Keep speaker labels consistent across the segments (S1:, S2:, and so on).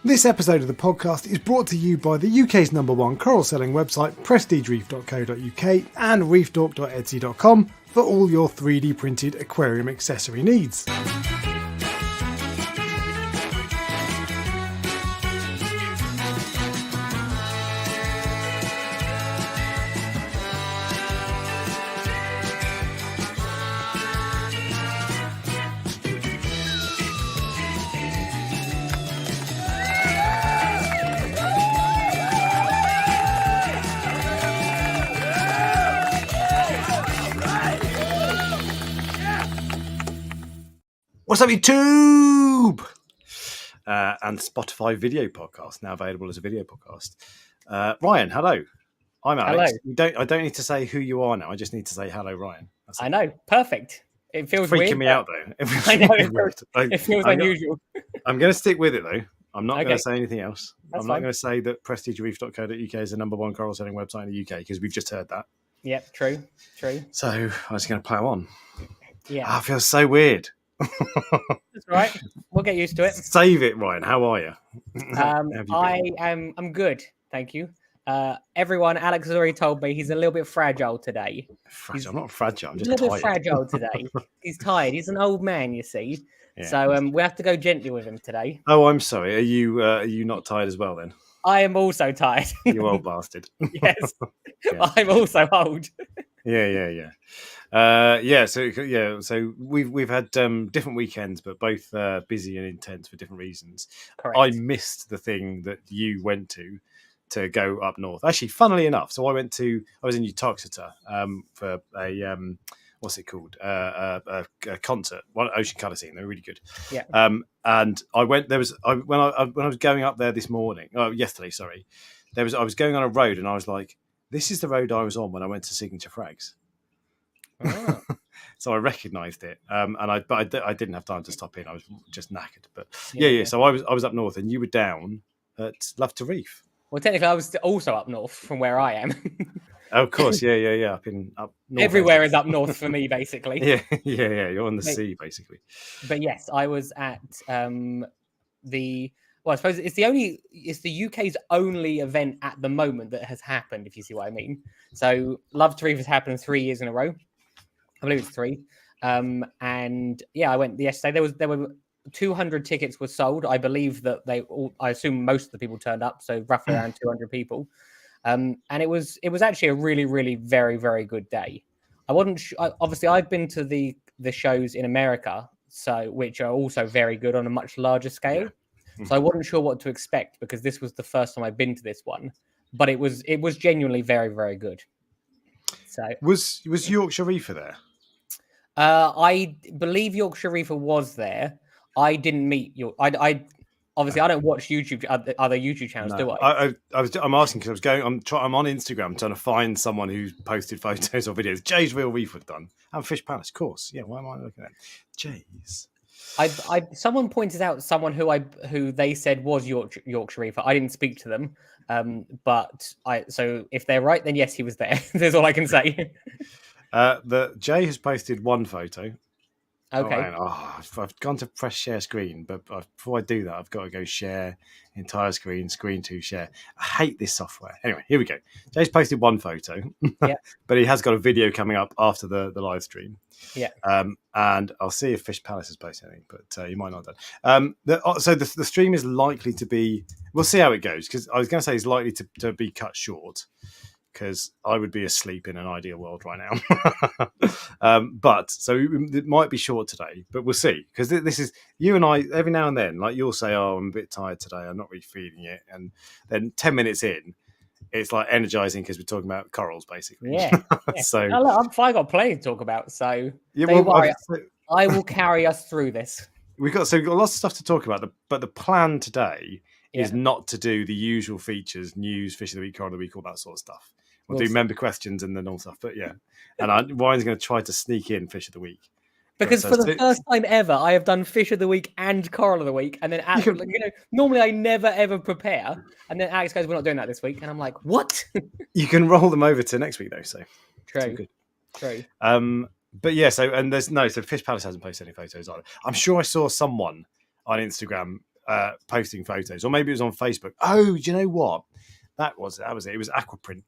S1: This episode of the podcast is brought to you by the UK's #1 coral selling website prestigereef.co.uk and reefdork.etsy.com for all your 3D printed aquarium accessory needs. What's up, YouTube? And Spotify video podcast, now available as a video podcast. Ryan, hello. I'm Alex.
S2: Hello.
S1: I don't need to say who you are now. I just need to say hello, Ryan.
S2: I know. Perfect. It feels
S1: freaking
S2: weird,
S1: me out, though.
S2: I know. It feels unusual.
S1: I'm going to stick with it, though. I'm not going
S2: Okay.
S1: to say anything else.
S2: That's
S1: I'm not
S2: fine.
S1: going to say that prestigereef.co.uk is the #1 coral selling website in the UK, because we've just heard that.
S2: Yep, true.
S1: So I was going to plow on.
S2: Yeah.
S1: It feels so weird.
S2: That's right. We'll get used to it.
S1: Save it, Ryan. How are you?
S2: I'm good. Thank you. Everyone, Alex has already told me he's a little bit fragile today.
S1: Fragile. I'm not fragile. I'm
S2: He's
S1: just
S2: a little bit
S1: tired.
S2: fragile today. He's tired. He's an old man, you see.
S1: Yeah.
S2: So we have to go gently with him today.
S1: Oh, I'm sorry. Are you not tired as well then?
S2: I am also tired.
S1: You old bastard.
S2: Yes.
S1: Yeah.
S2: I'm also old.
S1: Yeah. So we've had different weekends, but both busy and intense for different reasons.
S2: Correct.
S1: I missed the thing that you went to go up north. Actually, funnily enough, so I was in Uttoxeter for a what's it called? A concert, one Ocean Colour Scene. They were really good.
S2: Yeah.
S1: And I went. When I was going up there yesterday. Sorry, I was going on a road, and I was like, this is the road I was on when I went to Signature Frags.
S2: Oh.
S1: So I recognised it, and I didn't have time to stop in. I was just knackered, but
S2: Yeah.
S1: yeah. So I was up north, and you were down at Love to Reef.
S2: Well, technically, I was also up north from where I am.
S1: Oh, of course, yeah. Up north.
S2: Everywhere is up north for me, basically.
S1: Yeah. You're on the sea, basically.
S2: But yes, I was at I suppose it's the UK's only event at the moment that has happened, if you see what I mean. So Love to Reef has happened 3 years in a row. I believe it's 3. And yeah, I went yesterday. There were 200 tickets were sold. I believe that I assume most of the people turned up, so roughly around 200 people. And it was actually a really, really very, very good day. I wasn't obviously I've been to the shows in America, which are also very good on a much larger scale. Yeah. So I wasn't sure what to expect, because this was the first time I've been to this one, but it was genuinely very, very good. So
S1: was Yorkshire Reefer there?
S2: I believe Yorkshire Reefer was there. I didn't meet I obviously I don't watch other YouTube channels, do I?
S1: I'm asking because I'm on Instagram trying to find someone who's posted photos or videos. Jay's Real Reef done. And Fish Palace, of course. Yeah, why am I looking at Jay's?
S2: Someone pointed out someone who they said was Yorkshire Reefer. I didn't speak to them, so if they're right, then yes, he was there. That's all I can say.
S1: Jay has posted one photo.
S2: Okay.
S1: I've gone to press share screen, but before I do that, I've got to go share entire screen to share. I hate this software. Anyway, here we go. Jay's posted one photo,
S2: yeah.
S1: But he has got a video coming up after the live stream.
S2: Yeah.
S1: And I'll see if Fish Palace has posted anything, but you might not have done. So the stream is likely to be. We'll see how it goes, because I was going to say it's likely to be cut short, because I would be asleep in an ideal world right now. But so it might be short today, but we'll see. Because this is you and I, every now and then, like you'll say, oh, I'm a bit tired today, I'm not really feeling it. And then 10 minutes in, it's like energizing because we're talking about corals, basically.
S2: Yeah.
S1: So
S2: I got plenty to talk about. So
S1: yeah,
S2: don't worry, I will carry us through this.
S1: We've got lots of stuff to talk about, but the plan today is not to do the usual features, news, fish of the week, coral of the week, all that sort of stuff. We'll do member questions and then all stuff, but yeah. And Ryan's going to try to sneak in fish of the week.
S2: Because for the first time ever, I have done fish of the week and coral of the week, and then normally I never ever prepare, and then Alex goes, "We're not doing that this week," and I'm like, "What?"
S1: You can roll them over to next week though, so
S2: true.
S1: But yeah, so Fish Palace hasn't posted any photos either. I'm sure I saw someone on Instagram posting photos, or maybe it was on Facebook. Oh, do you know what? That was it. It was Aquaprint.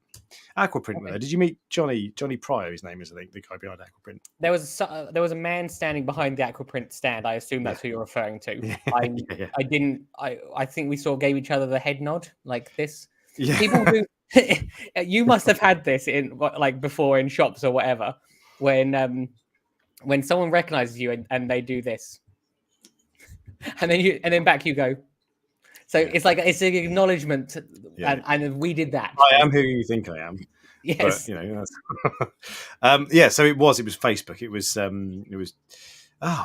S2: Okay.
S1: Did you meet Johnny Pryor? His name is, I think, the guy behind Aquaprint.
S2: There was a man standing behind the Acroprint stand. I assume that's who you're referring to.
S1: Yeah.
S2: I didn't. I think we gave each other the head nod like this.
S1: Yeah.
S2: People do. You must have had this in like before in shops or whatever, when someone recognizes you and they do this, and then back you go. So it's like it's an acknowledgement, and we did that.
S1: I am who you think I am.
S2: Yes.
S1: But, that's... So it was Facebook. It was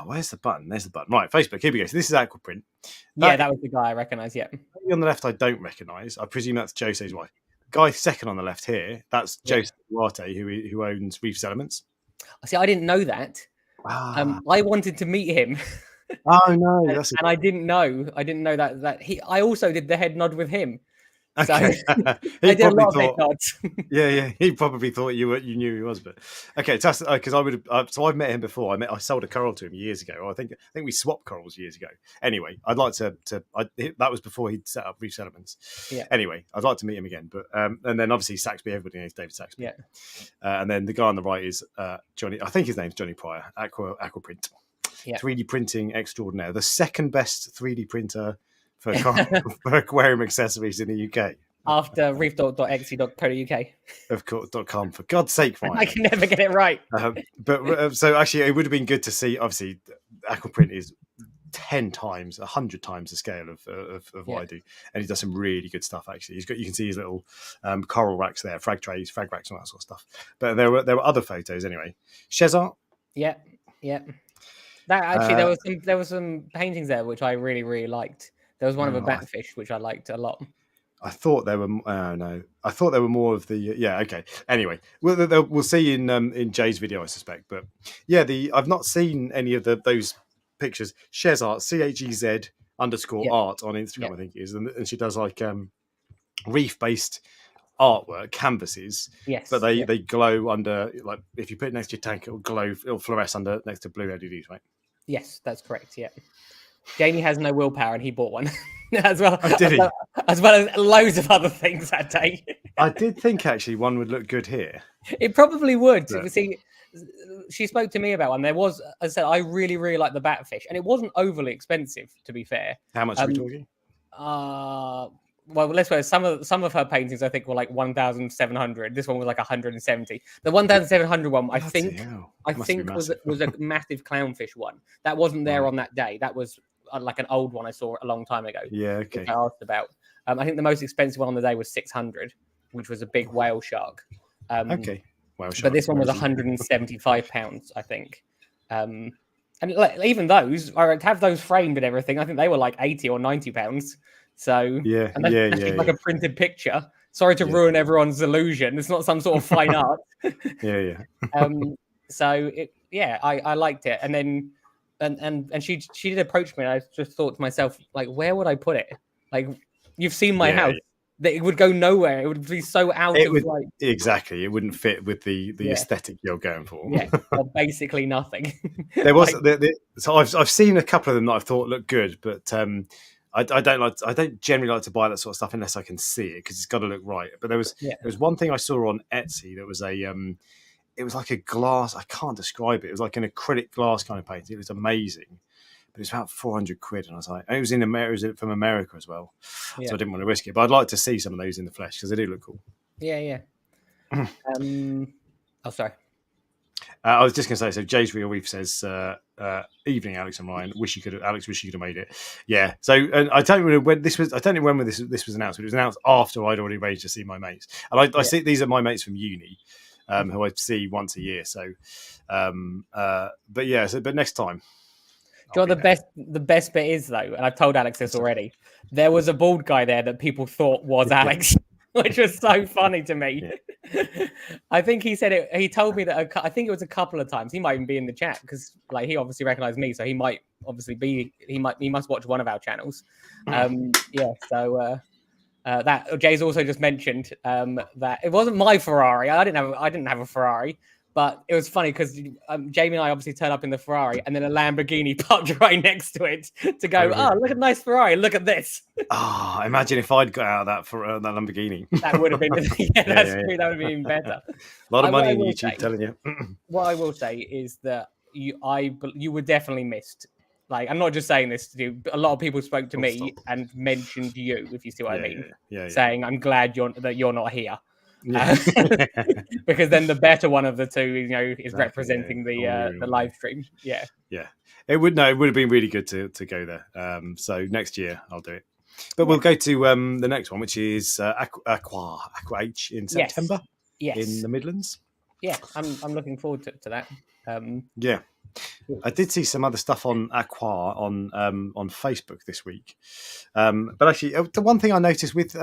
S1: where's the button? There's the button. Right, Facebook. Here we go. So this is Aquaprint.
S2: That was the guy I recognise. Yeah.
S1: On the left, I don't recognise. I presume that's Jose's wife. Guy second on the left here. That's Jose Duarte, who owns Reef Settlements.
S2: See, I didn't know that. I wanted to meet him.
S1: Oh no,
S2: and I didn't know. I didn't know that he. I also did the head nod with him.
S1: Okay.
S2: So I did a lot of head nods.
S1: Yeah. He probably thought you knew who he was, but okay. Because I would have. So I've met him before. I sold a coral to him years ago. I think we swapped corals years ago. Anyway, I'd like to. That was before he'd set up Reef Settlements.
S2: Yeah.
S1: Anyway, I'd like to meet him again, but and then obviously Saxby. Everybody knows David Saxby.
S2: Yeah.
S1: And then the guy on the right is Johnny. I think his name's Johnny Pryor. Aquaprint.
S2: Yeah.
S1: 3D printing extraordinaire. The second best 3D printer for aquarium accessories in the UK.
S2: After reefdork.exe.co.uk.
S1: Of course, .com. For God's sake, fine.
S2: I can never get it right.
S1: So actually, it would have been good to see. Obviously, Aquaprint is 10 times, 100 times the scale of what I do, and he does some really good stuff. Actually, you can see his little coral racks there, frag trays, frag racks, and all that sort of stuff. But there were other photos anyway. Shezart.
S2: Yeah. That actually, there was some paintings there which I really, really liked. There was one of a batfish which I liked a lot.
S1: I thought there were. No, I thought there were more of the. Yeah, okay. Anyway, we'll see in Jay's video, I suspect. But yeah, I've not seen any of those pictures. Shezart, CHEZ _art on Instagram, I think it is, and she does like reef-based artwork canvases.
S2: Yes,
S1: but they glow under, like if you put it next to your tank, it'll glow, it'll fluoresce under next to blue LEDs, right?
S2: Yes, that's correct. Yeah, Jamie has no willpower, and he bought one as well. As well as loads of other things that day.
S1: I did think actually one would look good here.
S2: It probably would.
S1: Yeah.
S2: See, she spoke to me about one. There was, as I said, I really, really like the batfish, and it wasn't overly expensive, to be fair.
S1: How much are we talking?
S2: Well, let's say some of her paintings I think were like 1,700. This one was like 170. The 1,700 one, I think was a massive clownfish one. That wasn't there on that day. That was like an old one I saw a long time ago.
S1: Yeah, okay.
S2: I asked about. I think the most expensive one on the day was 600, which was a big whale shark.
S1: Okay, whale shark.
S2: But this one was 175 pounds, I think. And even those, to have those framed and everything, I think they were like 80 or 90 pounds. So that's like a printed picture. Sorry to ruin everyone's illusion. It's not some sort of fine art. So I liked it, and then and she did approach me, and I just thought to myself, like, where would I put it? Like, you've seen my house. That it would go nowhere. It would be so out of like
S1: exactly. It wouldn't fit with the aesthetic you're going for.
S2: Yeah, or basically nothing.
S1: There was so I've seen a couple of them that I thought looked good, but I don't generally like to buy that sort of stuff unless I can see it, because it's got to look right. But there was one thing I saw on Etsy that was it was like a glass. I can't describe it. It was like an acrylic glass kind of painting. It was amazing, but it's about 400 quid, and I was like, it was in America. It was from America as well, so I didn't want to risk it. But I'd like to see some of those in the flesh because they do look cool.
S2: Yeah. Sorry.
S1: I was just going to say, so Jay's Real Reef says, evening, Alex and Ryan. Alex wish you could have made it. Yeah. So, and I don't know when this was. I don't know when this was announced. But it was announced after I'd already arranged to see my mates. And I see these are my mates from uni, who I see once a year. So, but next time.
S2: Do you know what the best bit is though? And I've told Alex this already. There was a bald guy there that people thought was Alex. Which was so funny to me. Yeah. I think he said it. He told me that I think it was a couple of times. He might even be in the chat because, like, he obviously recognized me, so he might obviously be. He must watch one of our channels. So that Jay's also just mentioned that it wasn't my Ferrari. I didn't have a Ferrari, But it was funny because Jamie and I obviously turned up in the Ferrari, and then a Lamborghini parked right next to it to go, look at a nice Ferrari, look at this.
S1: Imagine if I'd got out of that for that Lamborghini.
S2: That would have been, true. That would have been even better.
S1: A lot of money in YouTube, telling you.
S2: What I will say is that you were definitely missed. Like, I'm not just saying this to you. A lot of people spoke to me and mentioned you, if you see what I mean. Saying, I'm glad you're not here. Yeah. Because then the better one of the two, is representing the live stream. Yeah.
S1: It would have been really good to go there. So next year I'll do it. But we'll go to the next one, which is Aqua H in September.
S2: Yes.
S1: In the Midlands.
S2: Yeah, I'm looking forward to that.
S1: Yeah. I did see some other stuff on Aqua on Facebook this week. But actually, the one thing I noticed with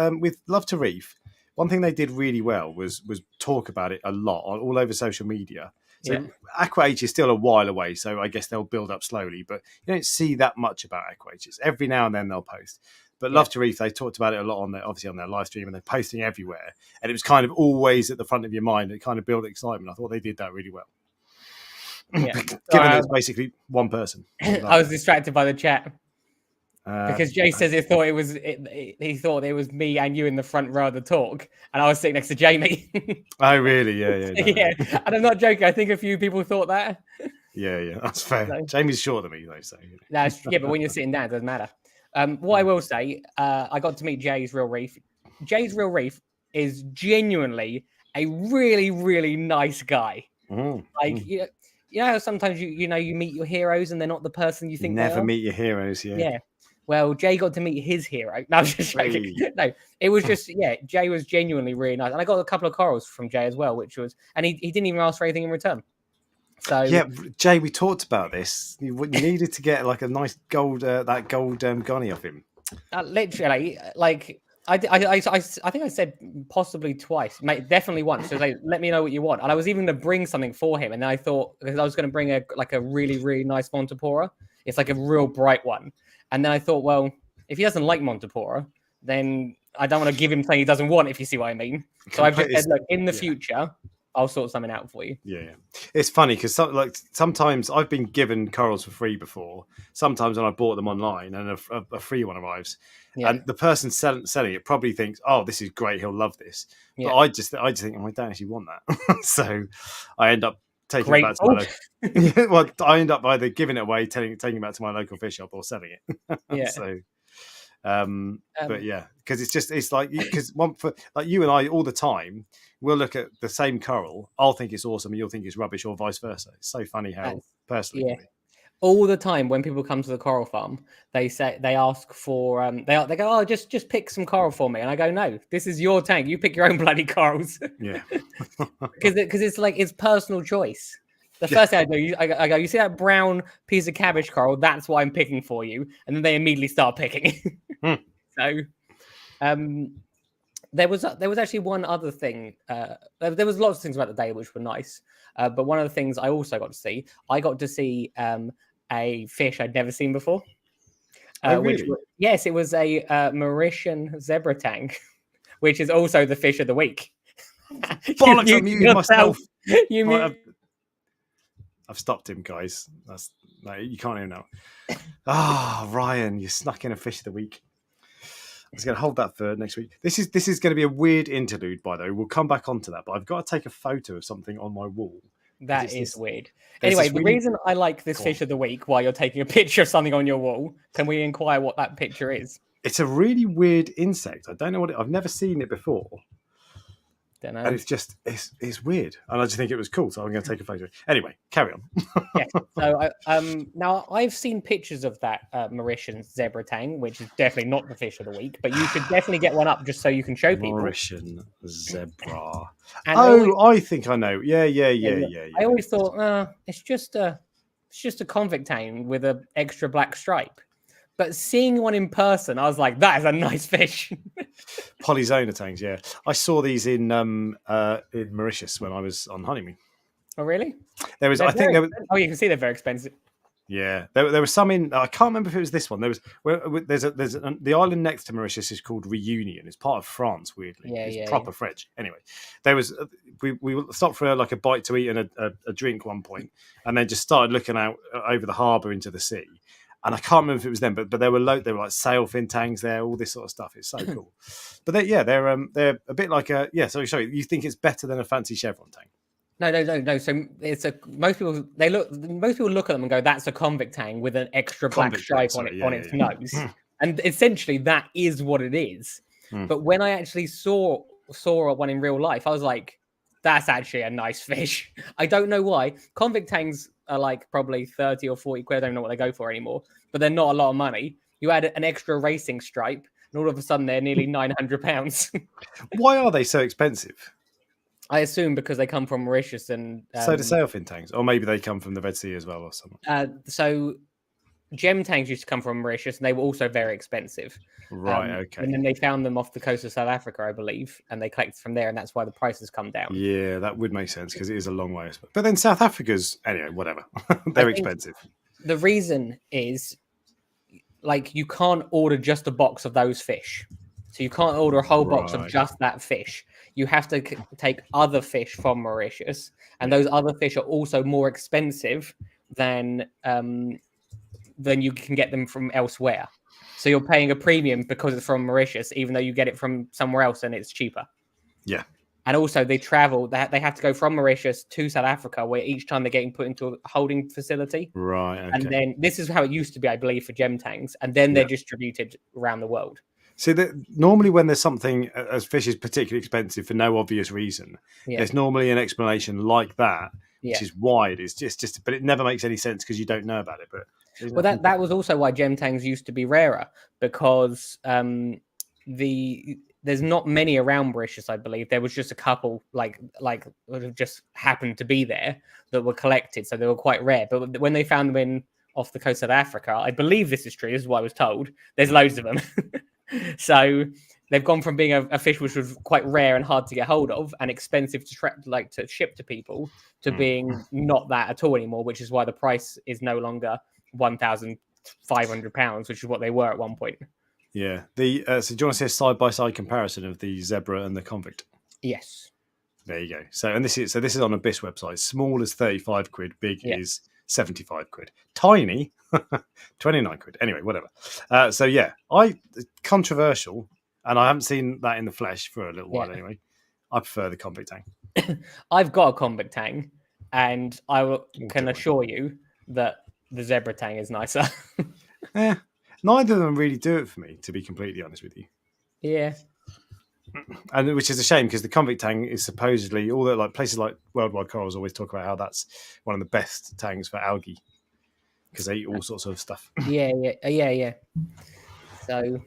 S1: Love to Reef, one thing they did really well was talk about it a lot all over social media. So Aqua H is still a while away, so I guess they'll build up slowly. But you don't see that much about Aqua H. Every now and then they'll post. But Love to Reef, they talked about it a lot on their live stream, and they're posting everywhere. And it was kind of always at the front of your mind. It kind of built excitement. I thought they did that really well.
S2: Yeah.
S1: Given it's basically one person.
S2: I was distracted by the chat. Because Jay says he thought it was me and you in the front row of the talk, and I was sitting next to Jamie.
S1: Oh, really? Yeah.
S2: Yeah, and I'm not joking. I think a few people thought that.
S1: Yeah, that's fair. So, Jamie's shorter than me, though. So
S2: but when you're sitting down, it doesn't matter. What I will say, I got to meet Jay's Real Reef. Jay's Real Reef is genuinely a really, really nice guy. Like, you know how sometimes you meet your heroes and they're not the person you think they are?
S1: Never meet your heroes,
S2: Yeah. Well, Jay got to meet his hero. No, I was just joking. No, it was just, Jay was genuinely really nice. And I got a couple of corals from Jay as well, and he didn't even ask for anything in return. So
S1: yeah, Jay, we talked about this. You needed to get like a nice gold gunny off him.
S2: Literally, like I think I said possibly twice, mate, definitely once. So like, let me know what you want. And I was even going to bring something for him, and then I thought, because I was going to bring a really, really nice Montepora. It's like a real bright one. And then I thought, well, if he doesn't like Montepora, then I don't want to give him something he doesn't want, if you see what I mean. So I've just said, look, in the future, I'll sort something out for you.
S1: Yeah. It's funny because sometimes I've been given corals for free before. Sometimes when I bought them online and a free one arrives, and the person selling it probably thinks, "Oh, this is great. He'll love this." But I just think, I don't actually want that. So I end up taking it back to my well, I end up either giving it away, taking it back to my local fish shop, or selling it.
S2: Yeah.
S1: So. But yeah, because it's like because like you and I all the time we'll look at the same coral. I'll think it's awesome, and you'll think it's rubbish, or vice versa. It's so funny how personally.
S2: Yeah. All the time when people come to the coral farm, they ask for they go, oh, just pick some coral for me, and I go, no, this is your tank. You pick your own bloody corals.
S1: Yeah,
S2: because it's like it's personal choice. The first thing I do, I go, you see that brown piece of cabbage coral? That's what I'm picking for you. And then they immediately start picking. So there was actually one other thing. There was lots of things about the day which were nice. But one of the things I also got to see a fish I'd never seen before.
S1: Really?
S2: It was a Mauritian zebra tang, which is also the fish of the week.
S1: Bollocks, I muted myself. I've stopped him, guys. You can't hear now. Ryan, you snuck in a fish of the week. I was going to hold that for next week. This is going to be a weird interlude, by the way. We'll come back onto that, but I've got to take a photo of something on my wall.
S2: That is weird. Anyway, the reason I like this fish of the week while you're taking a picture of something on your wall, can we inquire what that picture is?
S1: It's a really weird insect. I don't know what I've never seen it before.
S2: Don't know.
S1: And it's weird, and I just think it was cool, so I'm going to take a photo. Anyway, carry on.
S2: Yeah. So now I've seen pictures of that Mauritian zebra tang, which is definitely not the fish of the week, but you should definitely get one up just so you can show people.
S1: Mauritian zebra.
S2: And
S1: I think I know. Yeah.
S2: I always thought it's just a convict tang with an extra black stripe. But seeing one in person, I was like, that is a nice fish.
S1: Polyzona tangs, yeah. I saw these in Mauritius when I was on honeymoon.
S2: Oh, really?
S1: There was,
S2: you can see they're very expensive.
S1: Yeah, there was some in. I can't remember if it was this one. The island next to Mauritius is called Reunion. It's part of France. Weirdly,
S2: Yeah,
S1: it's
S2: yeah,
S1: proper French. Anyway, there was we stopped for like a bite to eat and a drink one point, and then just started looking out over the harbour into the sea. And I can't remember if it was them, but there were there were like sailfin tangs there, all this sort of stuff. It's so cool. But they're a bit like a Sorry, you think it's better than a fancy chevron tang?
S2: No. So it's most people look at them and go, "That's a convict tang with an extra black stripe on its nose," and essentially that is what it is. But when I actually saw one in real life, I was like, "That's actually a nice fish." I don't know why. Convict tangs are like probably 30 or 40 quid. I don't know what they go for anymore, but they're not a lot of money. You add an extra racing stripe, and all of a sudden they're nearly £900.
S1: Why are they so expensive?
S2: I assume because they come from Mauritius and
S1: so do sailfin tangs, or maybe they come from the Red Sea as well, or something.
S2: So gem tangs used to come from Mauritius, and they were also very expensive.
S1: Right. Okay.
S2: And then they found them off the coast of South Africa, I believe, and they collected from there, and that's why the prices come down.
S1: Yeah, that would make sense because it is a long way. But then South Africa's anyway, whatever. They're expensive.
S2: The reason is, like, you can't order just a box of those fish. So you can't order a whole box of just that fish. You have to take other fish from Mauritius, and those other fish are also more expensive than you can get them from elsewhere. So you're paying a premium because it's from Mauritius, even though you get it from somewhere else and it's cheaper.
S1: Yeah.
S2: And also they travel, they have to go from Mauritius to South Africa, where each time they're getting put into a holding facility.
S1: Right. Okay.
S2: And then this is how it used to be, I believe, for gem tangs. And then they're distributed around the world.
S1: So normally when there's something as fish is particularly expensive for no obvious reason, there's normally an explanation like that, which is wide. It's just, but it never makes any sense because you don't know about it. But
S2: that was also why gem tangs used to be rarer, because there's not many around Mauritius, I believe. There was just a couple like just happened to be there that were collected, so they were quite rare. But when they found them off the coast of Africa, I believe this is true. This is what I was told. There's loads of them. So they've gone from being a fish which was quite rare and hard to get hold of and expensive to ship to people, to being not that at all anymore, which is why the price is no longer £1,500, which is what they were at one point.
S1: Yeah. So do you want to see a side-by-side comparison of the zebra and the convict?
S2: Yes.
S1: There you go. So this is on a BIS website. Small is 35 quid, big is 75 quid. Tiny, 29 quid. Anyway, whatever. Controversial, and I haven't seen that in the flesh for a little while anyway. I prefer the convict tang.
S2: I've got a convict tang, and I can assure you that the zebra tang is nicer.
S1: Neither of them really do it for me, to be completely honest with you.
S2: Yeah.
S1: And which is a shame because the convict tang is supposedly all that, like places like Worldwide Corals always talk about how that's one of the best tangs for algae because they eat all sorts of stuff.
S2: Yeah. So,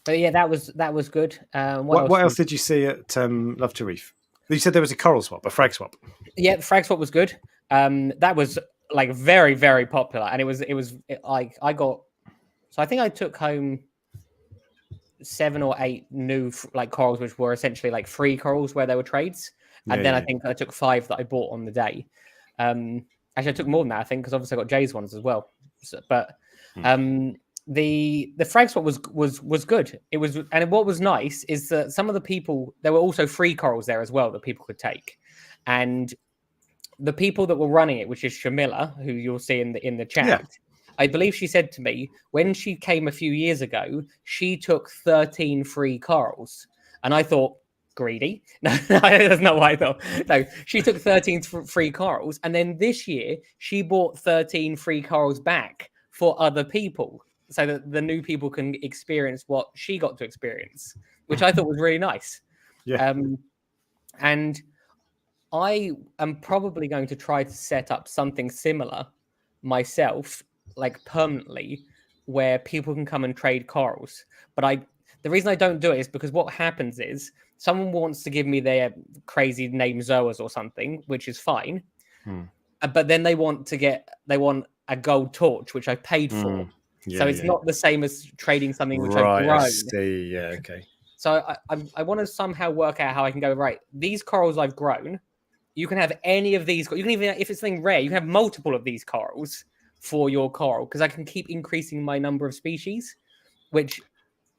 S2: but yeah, that was good.
S1: What else did you see at Love to Reef? You said there was a coral swap, a frag swap.
S2: Yeah, the frag swap was good. That was like very, very popular, and it was like I think I took home 7 or 8 new like corals, which were essentially like free corals where there were trades, and then I think I took 5 that I bought on the day. Actually, I took more than that, I think, because obviously I got Jay's ones as well. The frag swap was good. It was, and what was nice is that some of the people, there were also free corals there as well that people could take, and the people that were running it, which is Shamila, who you'll see in the chat. Yeah. I believe she said to me when she came a few years ago, she took 13 free corals. And I thought, greedy? No, that's not what I thought. No, she took 13 free corals. And then this year, she bought 13 free corals back for other people so that the new people can experience what she got to experience, which I thought was really nice.
S1: Yeah.
S2: And I am probably going to try to set up something similar myself, like permanently, where people can come and trade corals. But the reason I don't do it is because what happens is someone wants to give me their crazy name Zoas or something, which is fine. But then they want a gold torch, which I paid for. Yeah, so it's not the same as trading something which I've grown. I
S1: see. Yeah, okay.
S2: So I want to somehow work out how I can go, right, these corals I've grown, you can have any of these. You can even, if it's something rare, you can have multiple of these corals for your coral because I can keep increasing my number of species, which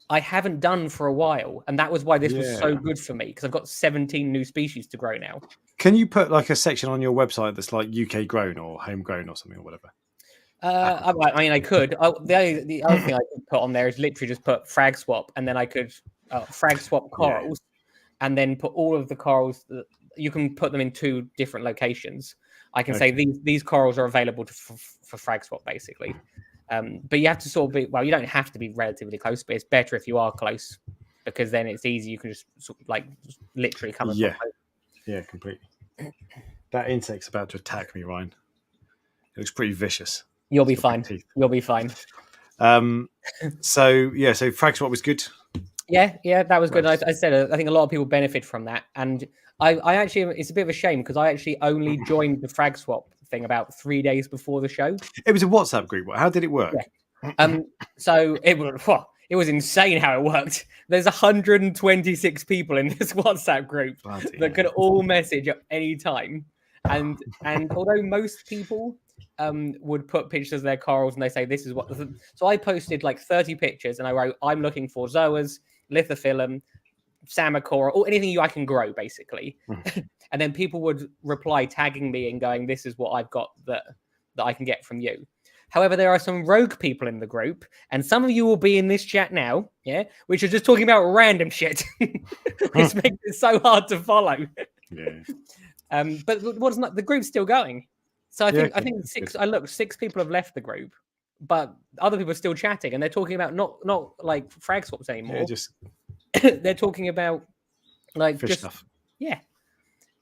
S2: I haven't done for a while. And that was why this was so good for me because I've got 17 new species to grow now.
S1: Can you put like a section on your website that's like UK grown or homegrown or something or whatever?
S2: I mean, I could. The other thing I could put on there is literally just put frag swap, and then I could frag swap corals, and then put all of the corals. You can put them in 2 different locations. I can say these corals are available for frag swap, basically. But you have to sort of be, well, you don't have to be relatively close, but it's better if you are close because then it's easy. You can just sort of like literally come.
S1: Yeah, completely. That insect's about to attack me, Ryan. It looks pretty vicious.
S2: You'll be fine. You'll be fine.
S1: So frag swap was good.
S2: Yeah, that was good. I said I think a lot of people benefit from that, and I actually it's a bit of a shame because I actually only joined the frag swap thing about 3 days before the show.
S1: It was a WhatsApp group. How did it work?
S2: Yeah. So it was insane how it worked. There's 126 people in this WhatsApp group that can all message at any time, and although most people would put pictures of their corals and they say this is what. So I posted like 30 pictures and I wrote I'm looking for Zoas, Lithophyllum, Samacora, or anything I can grow basically. And then people would reply tagging me and going this is what I've got that I can get from you. However, there are some rogue people in the group, and some of you will be in this chat now, which are just talking about random shit, which makes it so hard to follow.
S1: Yeah.
S2: But what's not the group's still going. So I think 6 people have left the group, but other people are still chatting, and they're talking about not like frag swaps anymore.
S1: Yeah, just
S2: they're talking about like
S1: fish
S2: just
S1: stuff.
S2: Yeah,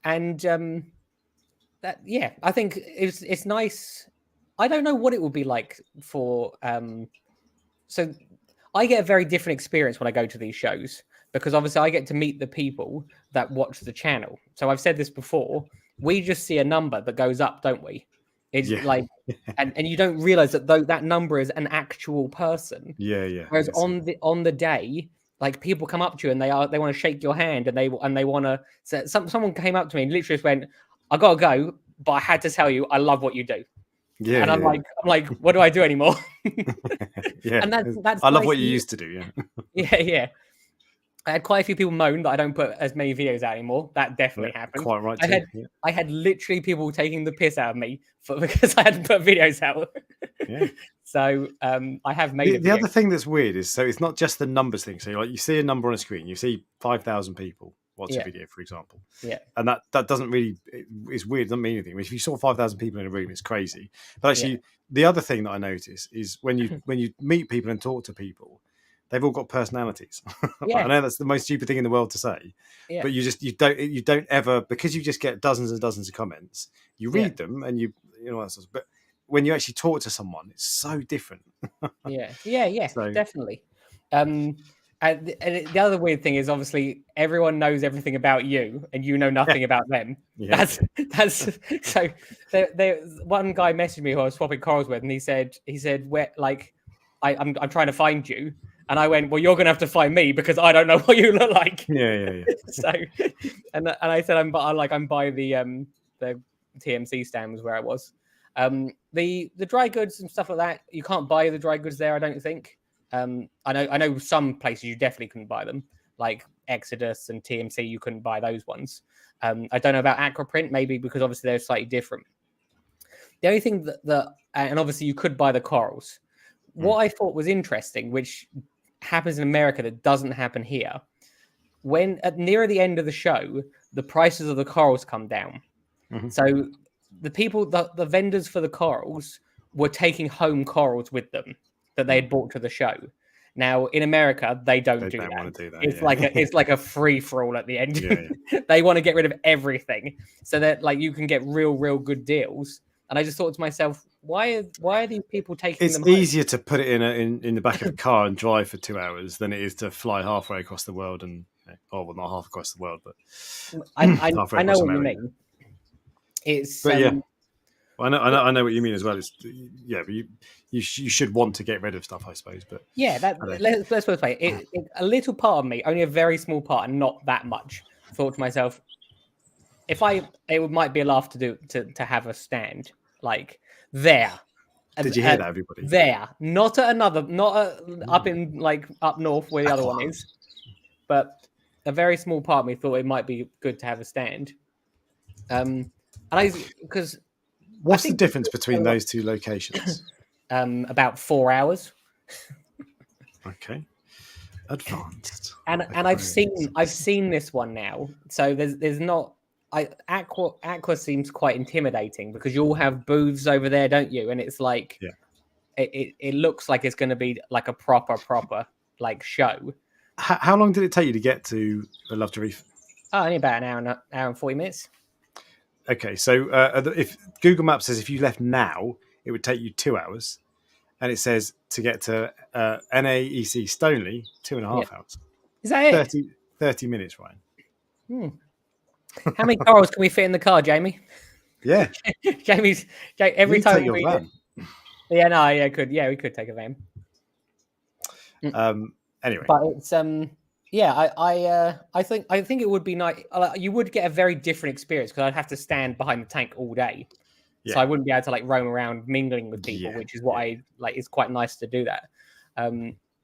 S2: and I think it's nice. I don't know what it would be like for so I get a very different experience when I go to these shows because obviously I get to meet the people that watch the channel. So I've said this before. We just see a number that goes up, don't we? It's like, and you don't realize that that number is an actual person.
S1: Yeah.
S2: Whereas on the day, like people come up to you and they want to shake your hand and they want to. So someone came up to me and literally just went, "I gotta go, but I had to tell you, I love what you do."
S1: Yeah,
S2: and I'm like, what do I do anymore?
S1: Yeah,
S2: and that's
S1: I love what you used to do.
S2: Yeah. I had quite a few people moan that I don't put as many videos out anymore. That definitely happened.
S1: Quite right.
S2: I had literally people taking the piss out of me because I hadn't put videos out.
S1: Yeah.
S2: So I have made
S1: the other thing that's weird is so it's not just the numbers thing. So like you see a number on a screen, you see 5,000 people watch a video, for example.
S2: Yeah.
S1: And that doesn't really it's weird. It doesn't mean anything. I mean, if you saw 5,000 people in a room, it's crazy. But actually, the other thing that I notice is when you meet people and talk to people, they've all got personalities. I know that's the most stupid thing in the world to say, but you don't ever, because you just get dozens and dozens of comments. You read them and you know, but when you actually talk to someone, it's so different.
S2: So, definitely. And the other weird thing is obviously everyone knows everything about you and you know nothing about them. That's so. One guy messaged me who I was swapping corals with, and he said, "Where like I'm trying to find you." And I went, well, you're going to have to find me because I don't know what you look like.
S1: Yeah.
S2: So, and I said, I'm by the TMC stand was where I was. The dry goods and stuff like that, you can't buy the dry goods there, I don't think. I know some places you definitely couldn't buy them, like Exodus and TMC, you couldn't buy those ones. I don't know about Acroprint, maybe because obviously they're slightly different. The only thing that and obviously you could buy the corals. What I thought was interesting, which happens in America that doesn't happen here, when near the end of the show, the prices of the corals come down. So the people, the vendors for the corals were taking home corals with them that they had bought to the show. Now in America, they don't do that. Want to do that. It's like a free for all at the end. They want to get rid of everything so that like you can get real good deals. And I just thought to myself, why are these people taking them home?
S1: It's easier to put it in the back of a car and drive for 2 hours than it is to fly halfway across the world and well, not half across the world, but
S2: I know what you mean. It's
S1: I know what you mean as well. It's but you should want to get rid of stuff, I suppose. But
S2: let's put it this way. A little part of me, only a very small part, and not that much, thought to myself, it might be a laugh to have a stand like there
S1: Did you hear that, everybody?
S2: There, not at another, not up in like up north where the other one is, but a very small part of me thought it might be good to have a stand. And because
S1: what's the difference between those two locations?
S2: About 4 hours.
S1: Okay, advanced.
S2: And I've seen this one now. So there's not. Aqua seems quite intimidating because you all have booths over there, don't you? And it's like, it looks like it's going to be like a proper like show.
S1: How long did it take you to get to Love to Reef?
S2: Oh, only about an hour and 40 minutes.
S1: Okay, so if Google Maps says if you left now, it would take you 2 hours, and it says to get to NAEC Stoneleigh 2.5 hours.
S2: Is that
S1: 30 minutes, Ryan.
S2: How many corals can we fit in the car, Jamie?
S1: Yeah,
S2: every time
S1: take your van.
S2: Yeah, could. Yeah, we could take a van.
S1: Anyway,
S2: but it's I think it would be nice. You would get a very different experience because I'd have to stand behind the tank all day, so I wouldn't be able to like roam around mingling with people, which is what I like. It's quite nice to do that.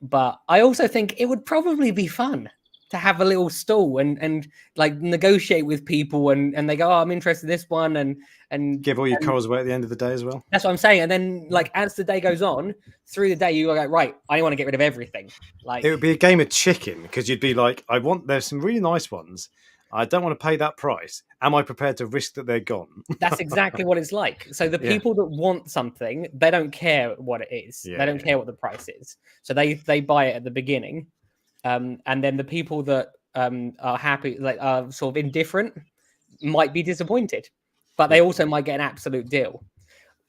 S2: But I also think it would probably be fun to have a little stall and like negotiate with people and they go, oh, I'm interested in this one and
S1: give all your corals away at the end of the day as well.
S2: That's what I'm saying. And then like as the day goes on through the day, you're like, right, I want to get rid of everything. Like
S1: it would be a game of chicken because you'd be like, there's some really nice ones. I don't want to pay that price. Am I prepared to risk that they're gone?
S2: That's exactly what it's like. So the people that want something, they don't care what it is. They don't care what the price is. So they buy it at the beginning. And then the people that are happy, like are sort of indifferent, might be disappointed, but they also might get an absolute deal.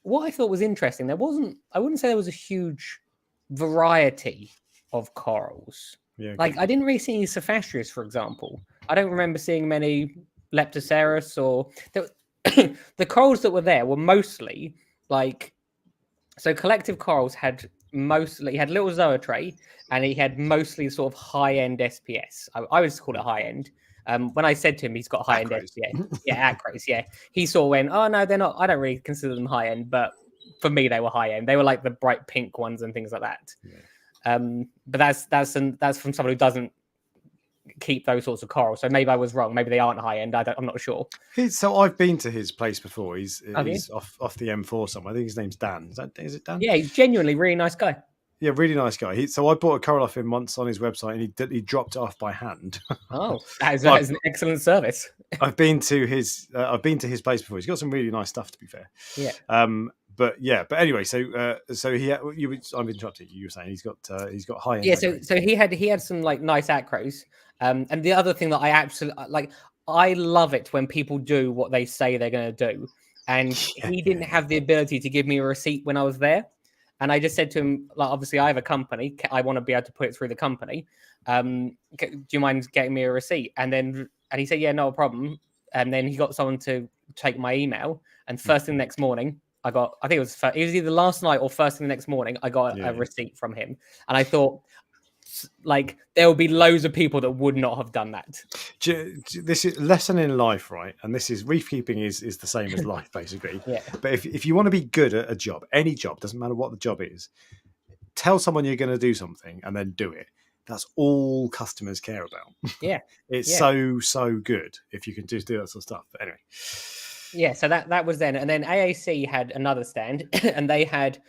S2: What I thought was interesting, I wouldn't say there was a huge variety of corals. Yeah, like I didn't really see any Cephastreus, for example. I don't remember seeing many Leptocerus or the corals that were there were mostly like, so collective corals had little Zoa tray and he had mostly sort of high-end SPS. I would call it high-end. When I said to him he's got high-end SPS, Acros, he sort of went, oh no, they're not. I don't really consider them high-end, but for me they were high-end. They were like the bright pink ones and things like that. But that's from someone who doesn't keep those sorts of corals. So maybe I was wrong. Maybe they aren't high-end. I'm not sure.
S1: So I've been to his place before. He's off the M4 somewhere. I think his name's Dan. Is it Dan?
S2: Yeah, he's genuinely really nice guy.
S1: Yeah, really nice guy. So I bought a coral off him once on his website, and he dropped it off by hand.
S2: Oh, that is an excellent service.
S1: I've been to his place before. He's got some really nice stuff, to be fair.
S2: Yeah.
S1: But anyway, so I'm interrupting you. You were saying he's got high end.
S2: Yeah. So he had some like nice acros. And the other thing that I absolutely like, I love it when people do what they say they're going to do. And he didn't have the ability to give me a receipt when I was there. And I just said to him, like, obviously I have a company. I want to be able to put it through the company. Do you mind getting me a receipt? And he said, yeah, no problem. And then he got someone to take my email. And first thing the next morning, I think it was either last night or first thing the next morning, I got a receipt from him. And I thought, like, there will be loads of people that would not have done that.
S1: This is lesson in life, right? And this is reef keeping is the same as life, basically. But if you want to be good at a job, any job, doesn't matter what the job is, tell someone you're going to do something and then do it. That's all customers care about. It's so good if you can just do that sort of stuff. But anyway.
S2: Yeah, so that was then. And then AAC had another stand and they had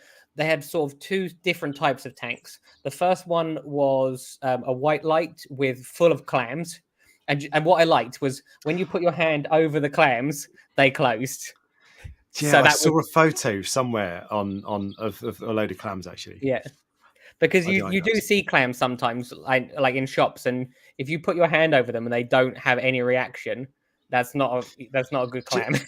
S2: sort of two different types of tanks. The first one was a white light full of clams. And what I liked was when you put your hand over the clams, they closed.
S1: Yeah, so I saw a photo somewhere of a load of clams, actually.
S2: Yeah, because you do see clams sometimes, like in shops. And if you put your hand over them and they don't have any reaction, that's not a good clam.
S1: Do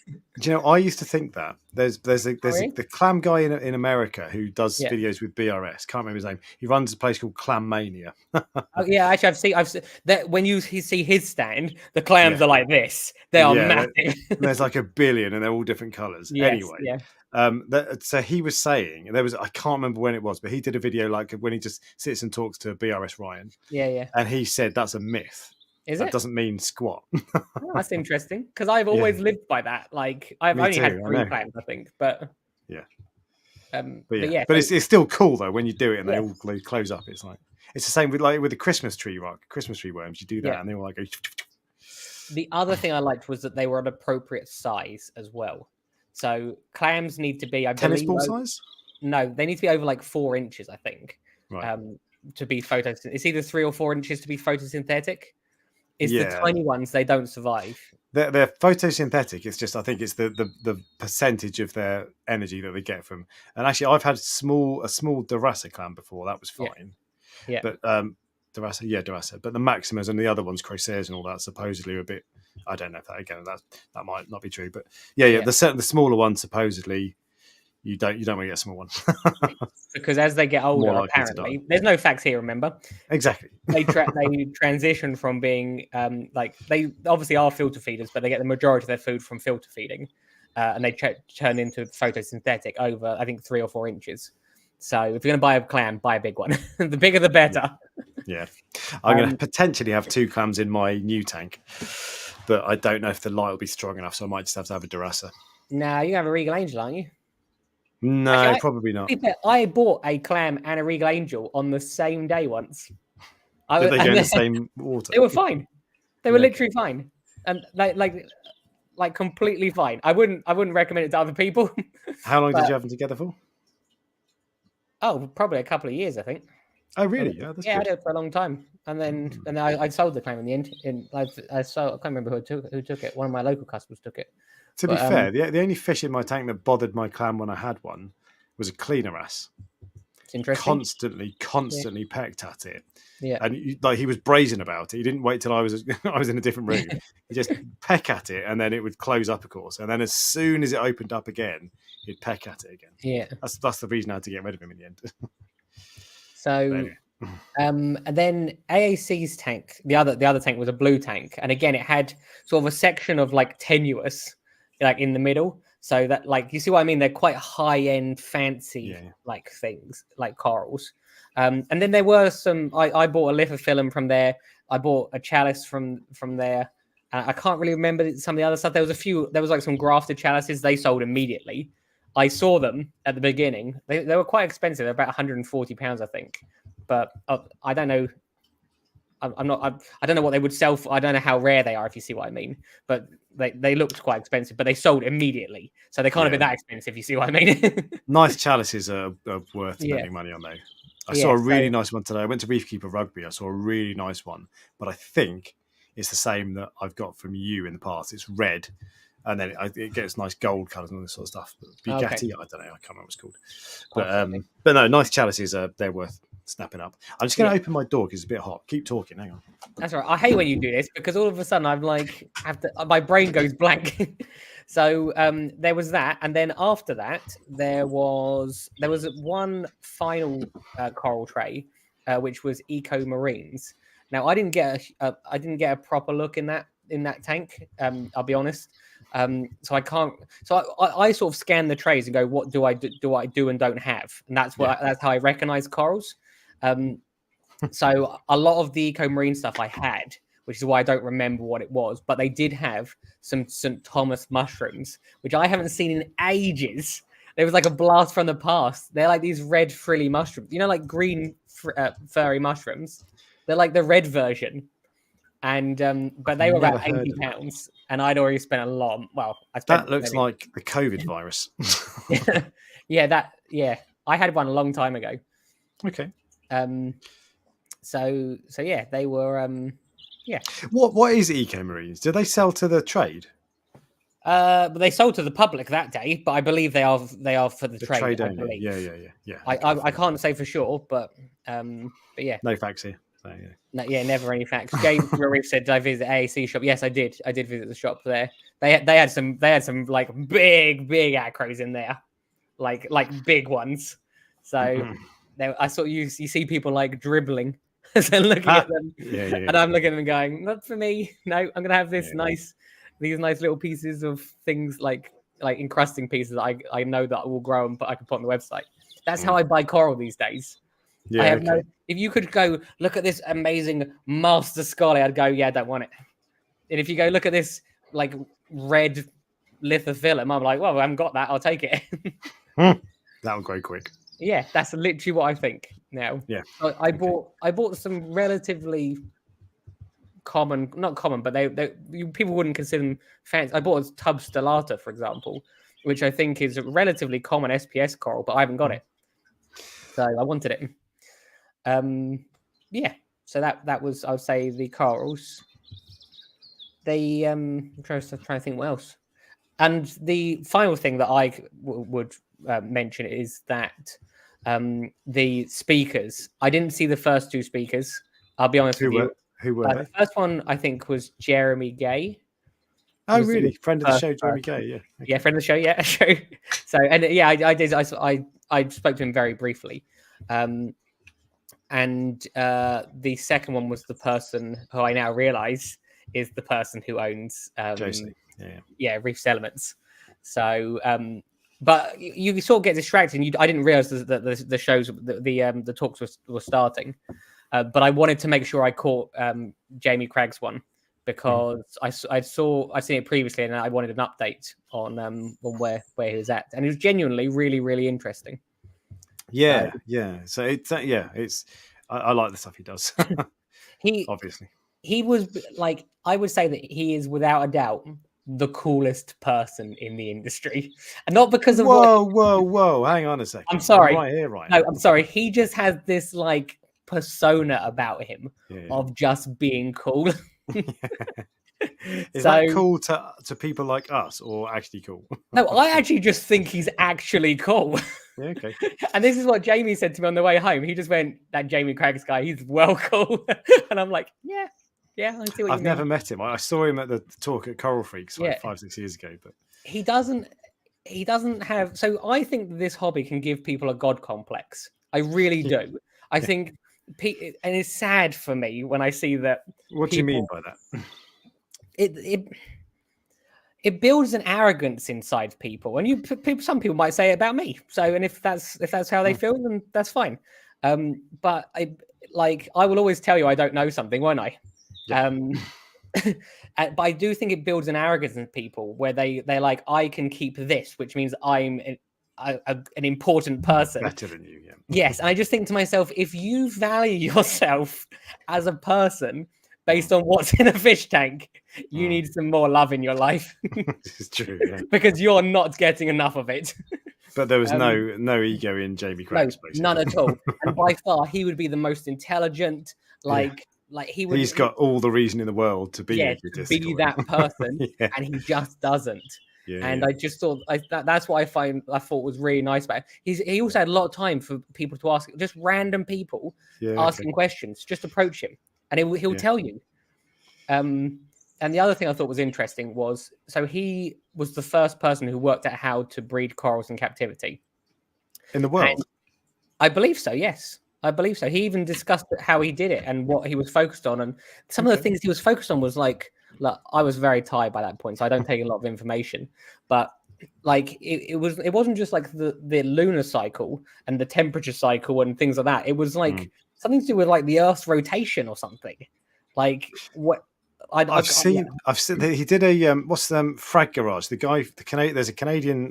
S1: you know, I used to think that the clam guy in America who does videos with BRS. Can't remember his name. He runs a place called Clam Mania.
S2: Actually, I've seen that when you see his stand, the clams are like this. They are massive.
S1: There's like a billion, and they're all different colours. Anyway, so he was saying I can't remember when it was, but he did a video like when he just sits and talks to BRS Ryan. And he said that's a myth. That doesn't mean squat.
S2: Oh, that's interesting because I've always lived by that. Like I've only had 3 clams, I think, but
S1: But it's still cool though when you do it and they all close up. It's like it's the same with the Christmas tree worms. You do that and they all like go.
S2: The other thing I liked was that they were an appropriate size as well. So clams need to be, I
S1: tennis
S2: believe,
S1: ball size.
S2: No, they need to be over like 4 inches, I think,
S1: right.
S2: To be photosynthetic. It's either 3 or 4 inches to be photosynthetic. It's the tiny ones, they don't survive.
S1: They're photosynthetic. It's just I think it's the percentage of their energy that they get from. And actually, I've had a small Durasa clam before. That was fine.
S2: Yeah.
S1: But Durasa. But the Maximas and the other ones, Crocers and all that, supposedly are a bit. I don't know if that might not be true. But the smaller ones supposedly. You don't want to get a small one.
S2: Because as they get older, apparently, there's no facts here, remember?
S1: Exactly.
S2: They transition from being, they obviously are filter feeders, but they get the majority of their food from filter feeding. And they turn into photosynthetic over, I think, 3 or 4 inches. So if you're going to buy a clam, buy a big one. The bigger, the better.
S1: Yeah. I'm going to potentially have 2 clams in my new tank. But I don't know if the light will be strong enough, so I might just have to have a Durasa.
S2: No, you have a Regal Angel, aren't you?
S1: No, actually, probably not.
S2: I bought a clam and a Regal Angel on the same day once.
S1: Did they go in the same water?
S2: They were fine. They were literally fine, and like completely fine. I wouldn't recommend it to other people.
S1: How long did you have them together for?
S2: Oh, probably a couple of years, I think.
S1: Oh, really? Yeah, that's
S2: I did it for a long time, and then I sold the clam in the end. I can't remember who took it. One of my local customers took it.
S1: To be fair, the only fish in my tank that bothered my clam when I had one was a cleaner ass.
S2: It's interesting.
S1: Constantly pecked at it.
S2: Yeah,
S1: and he was brazen about it. He didn't wait till I was in a different room. He just peck at it, and then it would close up, of course. And then as soon as it opened up again, he'd peck at it again.
S2: Yeah,
S1: that's the reason I had to get rid of him in the end.
S2: So. And then AAC's tank, the other tank was a blue tank, and again it had sort of a section of like tenuous, like in the middle, so that like you see what I mean. They're quite high end, fancy like things like corals. And then there were some. I bought a lithophyllum from there. I bought a chalice from there. I can't really remember some of the other stuff. There was like some grafted chalices. They sold immediately. I saw them at the beginning. They were quite expensive. They're about £140, I think. But I don't know. I don't know what they would sell for. I don't know how rare they are, if you see what I mean. But they looked quite expensive, but they sold immediately, so they can't be that expensive. You see what I mean? Nice
S1: chalices are worth spending money on, though. I saw a really nice one today. I went to Reefkeeper Rugby. I saw a really nice one, but I think it's the same that I've got from you in the past. It's red, and then it gets nice gold colours and all this sort of stuff. But Bugatti, I don't know. I can't remember what it's called. But no, nice chalices they're worth snapping up. I'm just going to open my door because it's a bit hot. Keep talking. Hang on.
S2: That's all right. I hate when you do this because all of a sudden I'm like, my brain goes blank. So there was that, and then after that there was one final coral tray, which was Eco Marines. Now I didn't get a proper look in that tank. I'll be honest. So I can't. So I sort of scan the trays and go, what do I do and don't have, and that's how I recognize corals. So a lot of the Eco Marine stuff I had, which is why I don't remember what it was, but they did have some St. Thomas mushrooms, which I haven't seen in ages. There was like a blast from the past. They're like these red frilly mushrooms, like green furry mushrooms. They're like the red version. And but they were about £80, and I'd already spent a lot. Well,
S1: that looks like the COVID virus.
S2: I had one a long time ago.
S1: Okay.
S2: So yeah, they were
S1: What is Eco Marines? Do they sell to the trade?
S2: But they sold to the public that day, but I believe they are for the trade only.
S1: Yeah.
S2: I can't say for sure, but yeah.
S1: No facts here. So,
S2: never any facts. James Reef said, "Did I visit AAC shop?" Yes, I did. I did visit the shop there. They had some like big acros in there, like big ones. So I saw you see people like dribbling as they're looking at them, and I'm looking at them going, "Not for me. No, I'm gonna have these nice little pieces of things like encrusting pieces that I know that will grow and I can put on the website." That's how I buy coral these days. If you could go look at this amazing master scully, I'd go, I don't want it. And if you go look at this like red lithophyllum, I'm like, well, I haven't got that. I'll take it.
S1: That'll grow quick.
S2: Yeah, that's literally what I think now.
S1: Yeah.
S2: I bought some relatively common, not common, but people wouldn't consider them fancy. I bought a tub stellata, for example, which I think is a relatively common SPS coral, but I haven't got it. So I wanted it. Yeah. So that was, I would say, the corals. I'm trying to think what else. And the final thing that I would mention is that the speakers. I didn't see the first two speakers. I'll be honest with you.
S1: Who were they?
S2: The first one, I think, was Jeremy Gay.
S1: Oh, really? Friend of the show, Jeremy Gay. Yeah.
S2: Okay. Yeah, friend of the show. Yeah, So, and yeah, I did. I spoke to him very briefly. And the second one was the person who I now realise is the person who owns Reef Elements. So, but you sort of get distracted. And I didn't realise that the shows, the talks were starting. But I wanted to make sure I caught Jamie Craig's one because I'd seen it previously and I wanted an update on where he was at, and it was genuinely really, really interesting.
S1: Yeah. So it's I like the stuff he does. Obviously
S2: he was like, I would say that he is without a doubt the coolest person in the industry, and not because of
S1: whoa, hang on a second.
S2: I'm sorry.
S1: I'm
S2: sorry. He just has this like persona about him of just being cool.
S1: Is that cool to people like us, or actually cool?
S2: No, I actually just think he's actually cool.
S1: Yeah, okay.
S2: And this is what Jamie said to me on the way home. He just went, "That Jamie Craig's guy, he's well cool." And I'm like, yeah, I see what you mean.
S1: I've never met him. I saw him at the talk at Coral Freaks 5-6 years ago, but
S2: he doesn't have. So I think this hobby can give people a god complex. I really do. I think. And it's sad for me when I see that.
S1: What do you mean by that?
S2: It builds an arrogance inside people, and some people might say it about me. So, and if that's how they feel, then that's fine. But I will always tell you I don't know something, won't I? Yeah. But I do think it builds an arrogance in people where they're like, I can keep this, which means I'm an important person.
S1: Better than you, yeah.
S2: Yes, and I just think to myself, if you value yourself as a person based on what's in a fish tank, you need some more love in your life.
S1: This is true, yeah.
S2: Because you're not getting enough of it.
S1: But there was no ego in Jamie Craig's place.
S2: None at all. And by far, he would be the most intelligent. Like he would.
S1: He's got all the reason in the world to be
S2: that person, and he just doesn't. I just thought that's what I thought was really nice about it. He also had a lot of time for people to ask, just random people asking questions. Just approach him, and he'll tell you. And the other thing I thought was interesting was, so he was the first person who worked out how to breed corals in captivity
S1: in the world. And
S2: I believe so. Yes, I believe so. He even discussed how he did it and what he was focused on, and some of the things he was focused on was like. Look, I was very tired by that point, so I don't take a lot of information. But like it wasn't just like the lunar cycle and the temperature cycle and things like that. It was like something to do with like the Earth's rotation or something. Like what
S1: I've seen he did a what's Frag Garage. There's a Canadian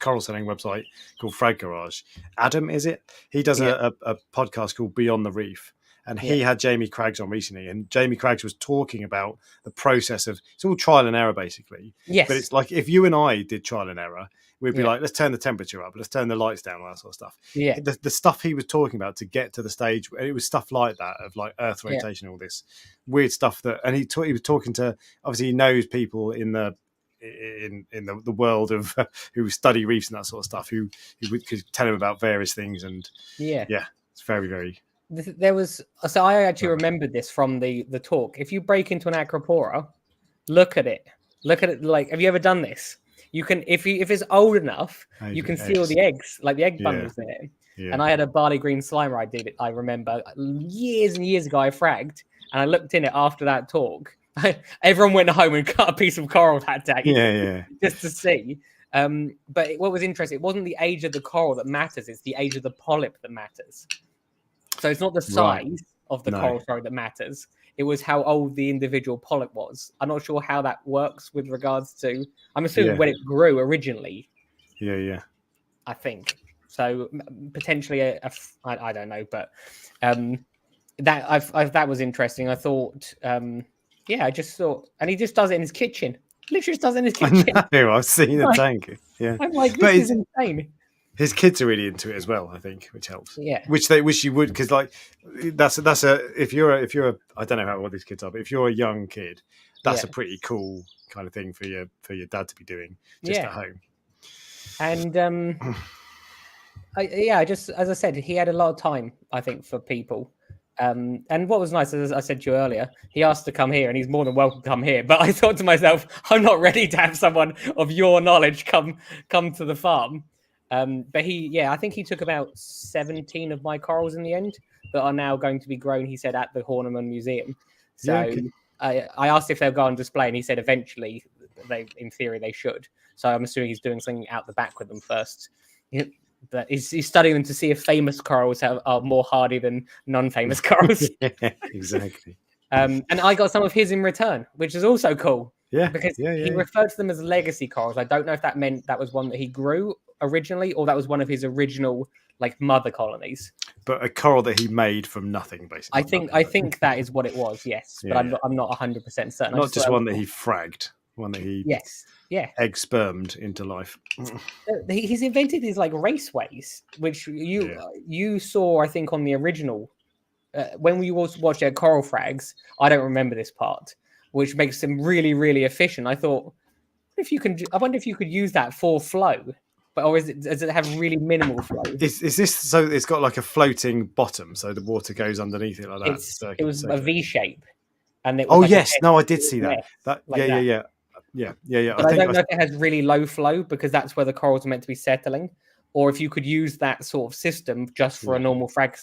S1: coral selling website called Frag Garage. Adam, is it? He does a podcast called Beyond the Reef. And he had Jamie Craig's on recently, and Jamie Craig's was talking about the process of, it's all trial and error basically.
S2: Yes.
S1: But it's like if you and I did trial and error, we'd be like, let's turn the temperature up, let's turn the lights down, all that sort of stuff.
S2: Yeah.
S1: The stuff he was talking about to get to the stage, it was stuff like that of like Earth rotation, all this weird stuff that, he was talking to, obviously he knows people in the world of who study reefs and that sort of stuff, who could tell him about various things, and it's very, very.
S2: I actually remembered this from the talk. If you break into an Acropora, look at it. Like, have you ever done this? You can, if it's old enough, you can see all the eggs, like the egg bundles there. Yeah. And I had a barley green slimer. I did it. I remember years and years ago. I fragged, and I looked in it after that talk. Everyone went home and cut a piece of coral that day. Just to see. But what was interesting, it wasn't the age of the coral that matters. It's the age of the polyp that matters. So it's not the size of the coral that matters. It was how old the individual polyp was. I'm not sure how that works with regards to. I'm assuming when it grew originally.
S1: Yeah.
S2: I think. So potentially I don't know, but that was interesting. I thought, I just thought, and he just does it in his kitchen. Literally just does it in his kitchen.
S1: I know, I've seen the
S2: Like,
S1: tank. Yeah,
S2: I'm like,
S1: but
S2: this is insane.
S1: his kids are really into it as well, I think, which helps.
S2: Yeah,
S1: Which they wish you would, because like that's a if you're a I don't know how old these kids are, but if you're a young kid, that's a pretty cool kind of thing for your dad to be doing just at home.
S2: And just as I said, he had a lot of time, I think, for people. And what was nice, as I said to you earlier, he asked to come here, and he's more than welcome to come here. But I thought to myself, I'm not ready to have someone of your knowledge come to the farm. But I think he took about 17 of my corals in the end that are now going to be grown, he said, at the Horniman Museum. So I asked if they'll go on display, and he said eventually, in theory, they should. So I'm assuming he's doing something out the back with them first. But he's studying them to see if famous corals are more hardy than non-famous corals.
S1: Exactly.
S2: And I got some of his in return, which is also cool.
S1: Yeah,
S2: because he referred to them as legacy corals. I don't know if that meant that was one that he grew originally, or that was one of his original mother colonies.
S1: But a coral that he made from nothing, basically.
S2: I think that is what it was. Yes, but I'm not 100% certain.
S1: Not just one that he fragged, one that he egg spermed into life.
S2: He's invented these raceways, which you saw, I think, on the original. When we watched their coral frags, I don't remember this part, which makes them really, really efficient. I thought, I wonder if you could use that for flow, or does it have really minimal flow?
S1: Is this so? It's got like a floating bottom, so the water goes underneath it like that.
S2: It was a V shape, and it
S1: I
S2: was
S1: did see that. Yeah.
S2: But I don't know if it has really low flow, because that's where the corals are meant to be settling, or if you could use that sort of system just for a normal frag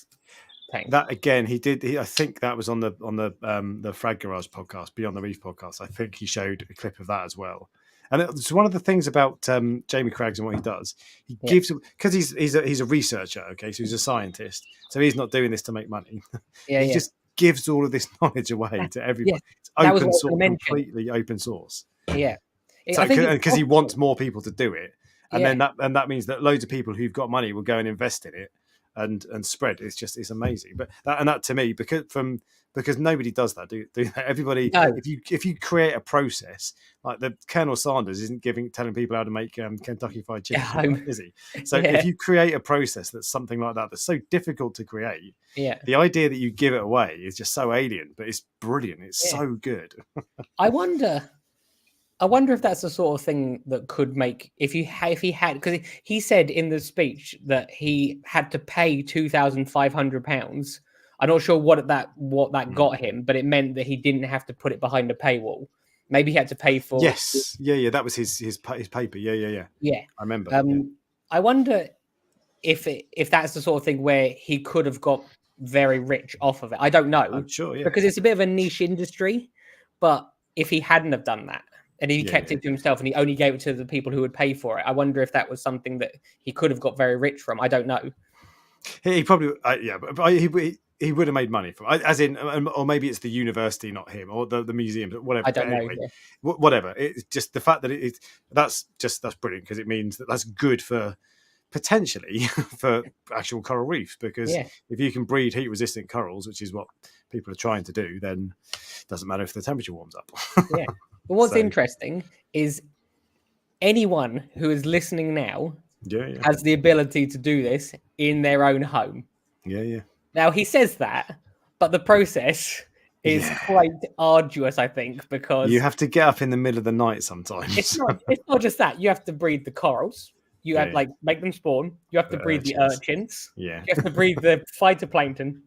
S2: tank.
S1: That again, he did. I think that was on the Frag Garage podcast, Beyond the Reef podcast. I think he showed a clip of that as well. And it's one of the things about Jamie Craggs and what he does. He gives, because he's a researcher, okay, so he's a scientist, so he's not doing this to make money. He just gives all of this knowledge away to everybody. It's open source, completely open source.
S2: Yeah,
S1: because he wants more people to do it, and then that means that loads of people who've got money will go and invest in it and spread. It's amazing. But that to me, because nobody does that. Do that. Everybody, if you create a process, like the Colonel Sanders isn't telling people how to make Kentucky Fried Chicken, is he? So if you create a process that's something like that, that's so difficult to create, the idea that you give it away is just so alien, but it's brilliant. It's so good.
S2: I wonder if that's the sort of thing that could make, if he had, because he said in the speech that he had to pay £2,500. I'm not sure what that got him, but it meant that he didn't have to put it behind a paywall. Maybe he had to pay for.
S1: Yes, that was his paper. Yeah. I remember.
S2: I wonder if that's the sort of thing where he could have got very rich off of it. I don't know.
S1: I'm sure,
S2: because it's a bit of a niche industry. But if he hadn't have done that, and he kept it to himself, and he only gave it to the people who would pay for it, I wonder if that was something that he could have got very rich from. I don't know.
S1: He probably, but he would have made money from, as in, or maybe it's the university, not him, or the museum, but whatever.
S2: I don't know.
S1: Whatever. It's just the fact that that's brilliant, because it means that's good for potentially for actual coral reefs, because if you can breed heat resistant corals, which is what people are trying to do, then it doesn't matter if the temperature warms up.
S2: But what's interesting is anyone who is listening now has the ability to do this in their own home. Now, he says that, but the process is quite arduous, I think, because
S1: you have to get up in the middle of the night sometimes.
S2: It's not just that. You have to breed the corals. You have make them spawn. You have to breed the urchins. You have to breed the phytoplankton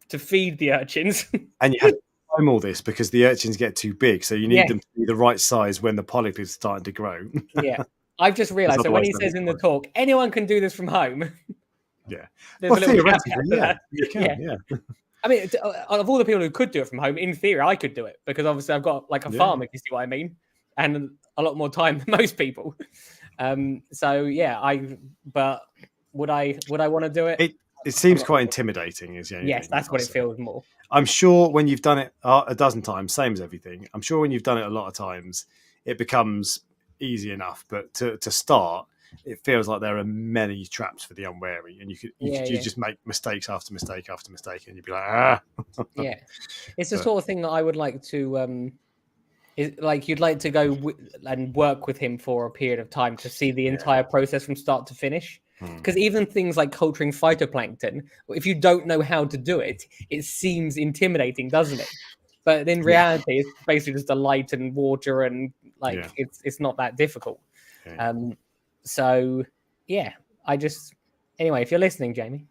S2: to feed the urchins.
S1: And you have to time all this because the urchins get too big, so you need them to be the right size when the polyp is starting to grow.
S2: I've just realised. So when he says in the talk, anyone can do this from home.
S1: Well, theoretically, you can.
S2: I mean, of all the people who could do it from home, in theory, I could do it, because obviously I've got like a farm, if you see what I mean, and a lot more time than most people. But would I want to do it?
S1: It seems quite intimidating.
S2: Yes, that's what it feels more.
S1: I'm sure when you've done it a dozen times, same as everything, I'm sure when you've done it a lot of times, it becomes easy enough. But to start, it feels like there are many traps for the unwary, and you just make mistakes after mistake after mistake, and you'd be like, ah.
S2: Yeah, it's the sort of thing that I would like to. Like you'd like to go and work with him for a period of time to see the entire process from start to finish. Because even things like culturing phytoplankton, if you don't know how to do it, it seems intimidating, doesn't it? But in reality, it's basically just a light and water, and like it's not that difficult.
S1: Yeah.
S2: So yeah, anyway, if you're listening, Jamie,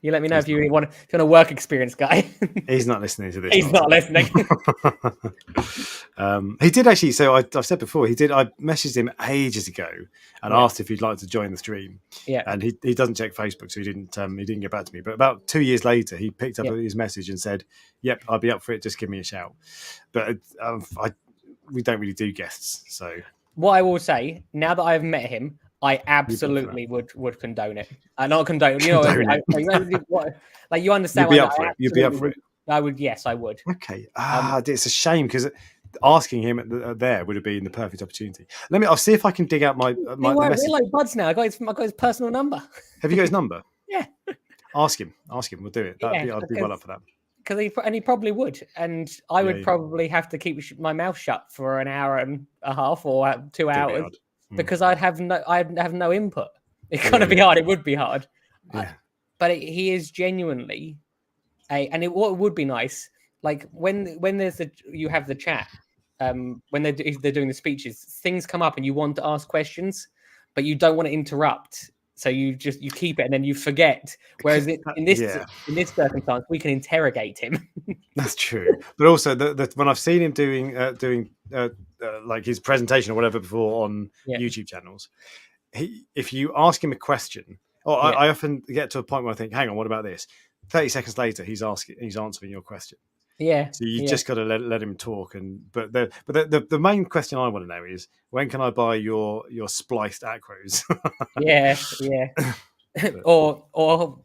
S2: you let me know if you want a work experience guy.
S1: He's not listening to this.
S2: He's not listening.
S1: He did actually. So I've said before, I messaged him ages ago and asked if he'd like to join the stream.
S2: Yeah.
S1: And he doesn't check Facebook, so he didn't get back to me. But about 2 years later, he picked up his message and said, "Yep, I'll be up for it. Just give me a shout." But we don't really do guests, so.
S2: What I will say, now that I've met him, I absolutely would condone it. Not condone. You know, like you understand.
S1: You'd be up for it. You'd be up for it.
S2: I would. Yes, I would.
S1: Okay. It's a shame because asking him there would have been the perfect opportunity. I'll see if I can dig out my message.
S2: We're like buds now. I got his personal number.
S1: Have you got his number?
S2: Yeah.
S1: Ask him. We'll do it. I'd be well up for that.
S2: Because he probably would, and I would probably have to keep my mouth shut for an hour and a half or 2 hours because I'd have no input. It's gonna be hard. It would be hard.
S1: Yeah.
S2: But he is genuinely what would be nice, like when there's you have the chat, when they're doing the speeches, things come up and you want to ask questions, but you don't want to interrupt. So you keep it and then you forget. Whereas in this circumstance, we can interrogate him.
S1: That's true. But also, when I've seen him doing like his presentation or whatever before on YouTube channels, if you ask him a question, I often get to a point where I think, hang on, what about this? 30 seconds later, he's answering your question.
S2: Yeah.
S1: So you just got to let him talk. But the main question I want to know is, when can I buy your spliced Acros?
S2: Yeah. or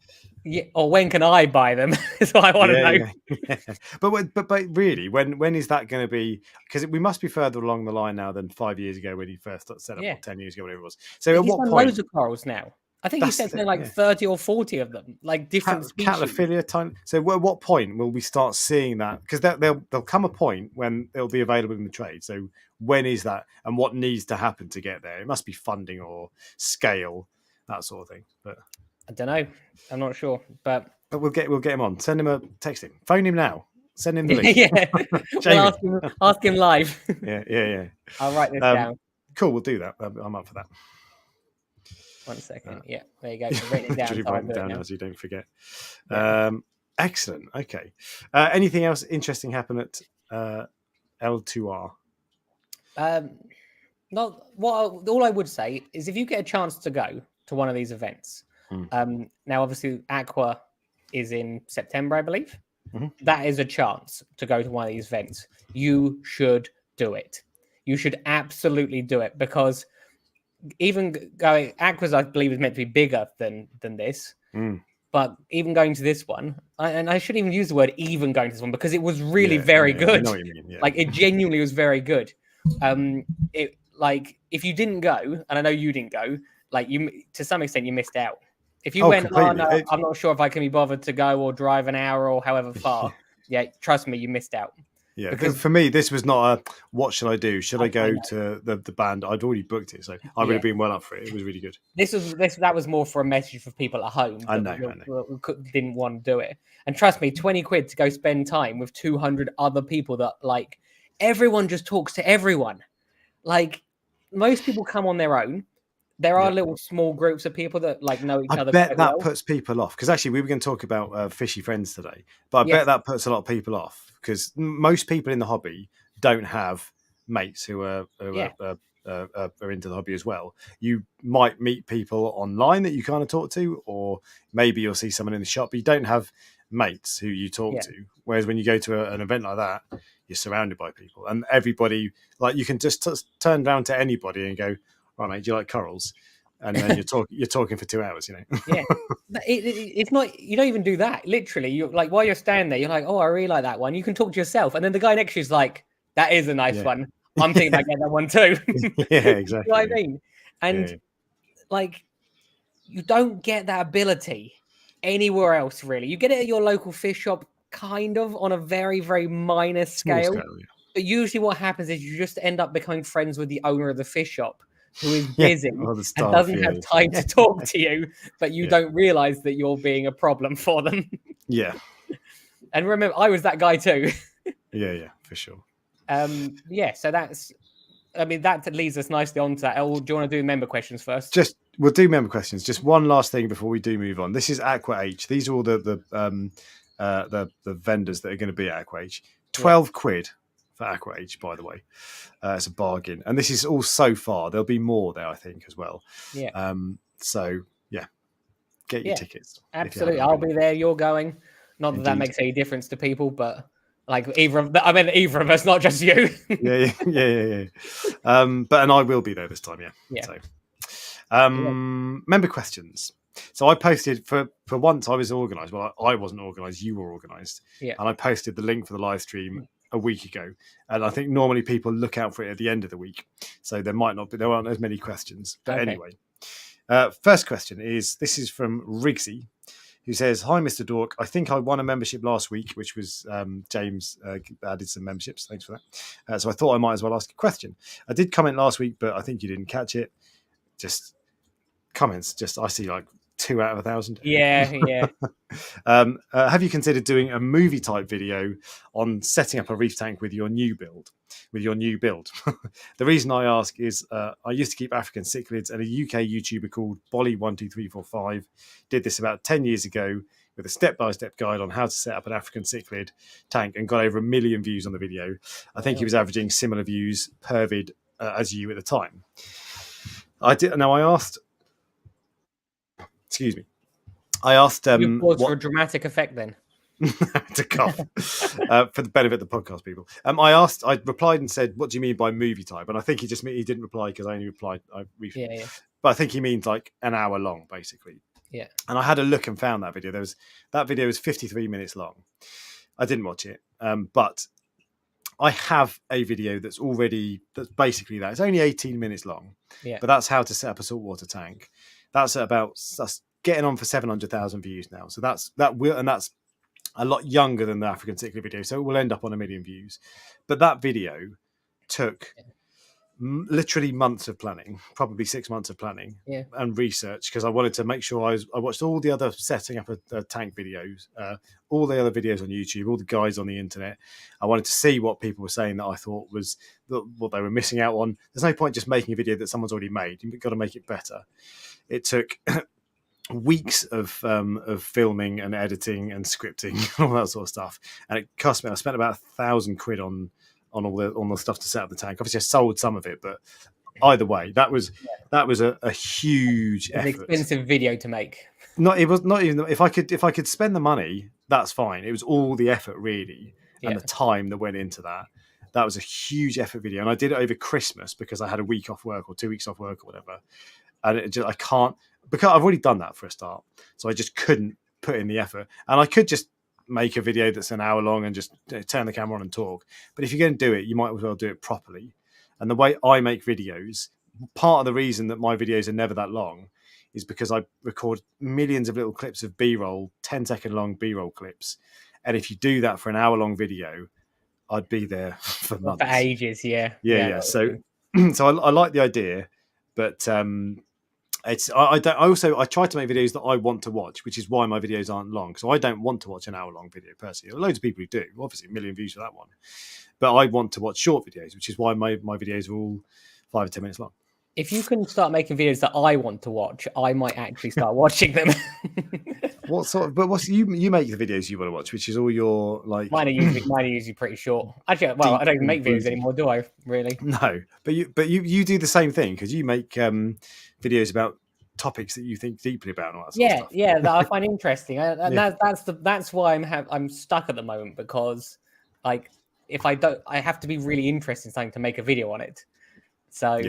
S2: when can I buy them? Is what I want to know.
S1: Yeah. But really, when is that going to be? Because we must be further along the line now than 5 years ago when he first set up, 10 years ago, whatever it was. So
S2: he's done loads of corals now. I think he said something like 30 or 40 of them, like different species.
S1: Cataphilia time. So at what point will we start seeing that? Because there'll come a point when it'll be available in the trade. So when is that, and what needs to happen to get there? It must be funding or scale, that sort of thing. But
S2: I don't know. I'm not sure. But
S1: we'll get him on. Send him text him. Phone him now. Send him the link.
S2: We'll ask him live.
S1: Yeah.
S2: I'll write this down.
S1: Cool, we'll do that. I'm up for that.
S2: 1 second. There you go. Write it down.
S1: Write it down as you don't forget. Excellent. Okay. Anything else interesting happen at L2R?
S2: All I would say is, if you get a chance to go to one of these events, now obviously Aqua is in September, I believe.
S1: Mm-hmm.
S2: That is a chance to go to one of these events. You should do it. You should absolutely do it, because even going Acros, I believe, is meant to be bigger than this. But even going to this one, and I shouldn't even use the word even going to this one, because it was really very good. I know what you mean, yeah. Like, it genuinely was very good. It, like, if you didn't go, and I know you didn't go, like, you to some extent you missed out. If you went, no, I'm not sure if I can be bothered to go or drive an hour or however far. Trust me, you missed out.
S1: Yeah, because for me, this was not a what should I do? Should I go to the band? I'd already booked it, so I would have been well up for it. It was really good.
S2: That was more for a message for people at home.
S1: I know.
S2: Didn't want to do it. And trust me, 20 quid to go spend time with 200 other people that, like, everyone just talks to everyone. Like, most people come on their own. There are little small groups of people that, like, know each other. I
S1: bet that puts people off, because actually we were going to talk about fishy friends today, but I bet that puts a lot of people off, because most people in the hobby don't have mates who are into the hobby as well. You might meet people online that you kind of talk to, or maybe you'll see someone in the shop, but you don't have mates who you talk to. Whereas when you go to an event like that, you're surrounded by people, and everybody, like, you can just turn around to anybody and go, "Right, mate, do you like corals?" And then you're talking for 2 hours, you know.
S2: Yeah, it's not. You don't even do that. Literally, you're like, while you're standing there, you're like, "Oh, I really like that one." You can talk to yourself, and then the guy next to you is like, "That is a nice one. I'm thinking about getting that one too."
S1: Yeah, exactly.
S2: You know what I mean? And like, you don't get that ability anywhere else, really. You get it at your local fish shop, kind of, on a very, very minor
S1: Small
S2: scale.
S1: scale, yeah.
S2: But usually what happens is you just end up becoming friends with the owner of the fish shop, who is
S1: Yeah,
S2: busy
S1: or the
S2: and
S1: staff,
S2: doesn't
S1: yeah.
S2: have time to talk to you, but you don't realize that you're being a problem for them.
S1: Yeah.
S2: And remember, I was that guy too.
S1: Yeah, for sure.
S2: Yeah, so that's, I mean, that leads us nicely on to that. Oh, do you want to do member questions first?
S1: We'll do member questions. Just one last thing before we do move on. This is Aqua H. These are all the vendors that are going to be at Aqua H. 12 quid for Aqua H, by the way. It's a bargain. And this is all so far. There'll be more there, I think, as well.
S2: Yeah.
S1: So, yeah, get your tickets.
S2: Absolutely. I'll be there. You're going. Not that that makes any difference to people, but like either of us, not just you.
S1: yeah. But and I will be there this time, yeah. So, member questions. So I posted for once I was organised. Well, I wasn't organised. You were organised.
S2: Yeah.
S1: And I posted the link for the live stream a week ago. And I think normally people look out for it at the end of the week. So there aren't as many questions. But anyway, first question is, this is from Rigsy, who says, "Hi, Mr. Dork. I think I won a membership last week," which was James added some memberships. Thanks for that. So I thought I might as well ask a question. I did comment last week, but I think you didn't catch it. Just comments. I see like 2 out of 1,000.
S2: Yeah.
S1: Have you considered doing a movie type video on setting up a reef tank with your new build? The reason I ask is I used to keep African cichlids, and a UK YouTuber called Bolly12345 did this about 10 years ago with a step-by-step guide on how to set up an African cichlid tank, and got over 1 million views on the video. I think he was averaging similar views per vid as you at the time. I asked. Excuse me. I asked.
S2: You paused for a dramatic effect, then.
S1: To cough for the benefit of the podcast people. I replied and said, "What do you mean by movie type?" And I think he didn't reply because I only replied. But I think he means like an hour long, basically.
S2: Yeah.
S1: And I had a look and found that video. That video was 53 minutes long. I didn't watch it, but I have a video that's basically that. It's only 18 minutes long.
S2: Yeah.
S1: But that's how to set up a saltwater tank. That's getting on for 700,000 views now. So that's a lot younger than the African cichlid video, so it will end up on 1 million views. But that video took literally months of planning, probably 6 months of planning and research, because I wanted to make sure I watched all the other setting up a tank videos, all the other videos on YouTube, all the guides on the internet. I wanted to see what people were saying that I thought was what they were missing out on. There's no point just making a video that someone's already made. You've got to make it better. It took weeks of filming and editing and scripting and all that sort of stuff, and it cost me. I spent about 1,000 quid on all the stuff to set up the tank. Obviously, I sold some of it, but either way, that was a huge effort.
S2: Expensive video to make.
S1: It was not even if I could spend the money, that's fine. It was all the effort really, and the time that went into that. That was a huge effort video, and I did it over Christmas because I had a week off work or 2 weeks off work or whatever, and I can't. Because I've already done that for a start, so I just couldn't put in the effort. And I could just make a video that's an hour long and just turn the camera on and talk. But if you're going to do it, you might as well do it properly. And the way I make videos, part of the reason that my videos are never that long is because I record millions of little clips of B-roll, 10-second long B-roll clips. And if you do that for an hour-long video, I'd be there for months.
S2: For ages, yeah.
S1: So I like the idea, but... I try to make videos that I want to watch, which is why my videos aren't long. So I don't want to watch an hour-long video personally. There are loads of people who do, obviously 1 million views for that one. But I want to watch short videos, which is why my videos are all 5 or 10 minutes long.
S2: If you can start making videos that I want to watch, I might actually start watching them.
S1: You make the videos you want to watch, which is all your like.
S2: Mine are usually pretty short. Actually, well, I don't even make videos anymore, do I? Really?
S1: No, but you do the same thing because you make videos about topics that you think deeply about and all that sort of stuff.
S2: That I find interesting. That's why I'm stuck at the moment, because like if I have to be really interested in something to make a video on it. So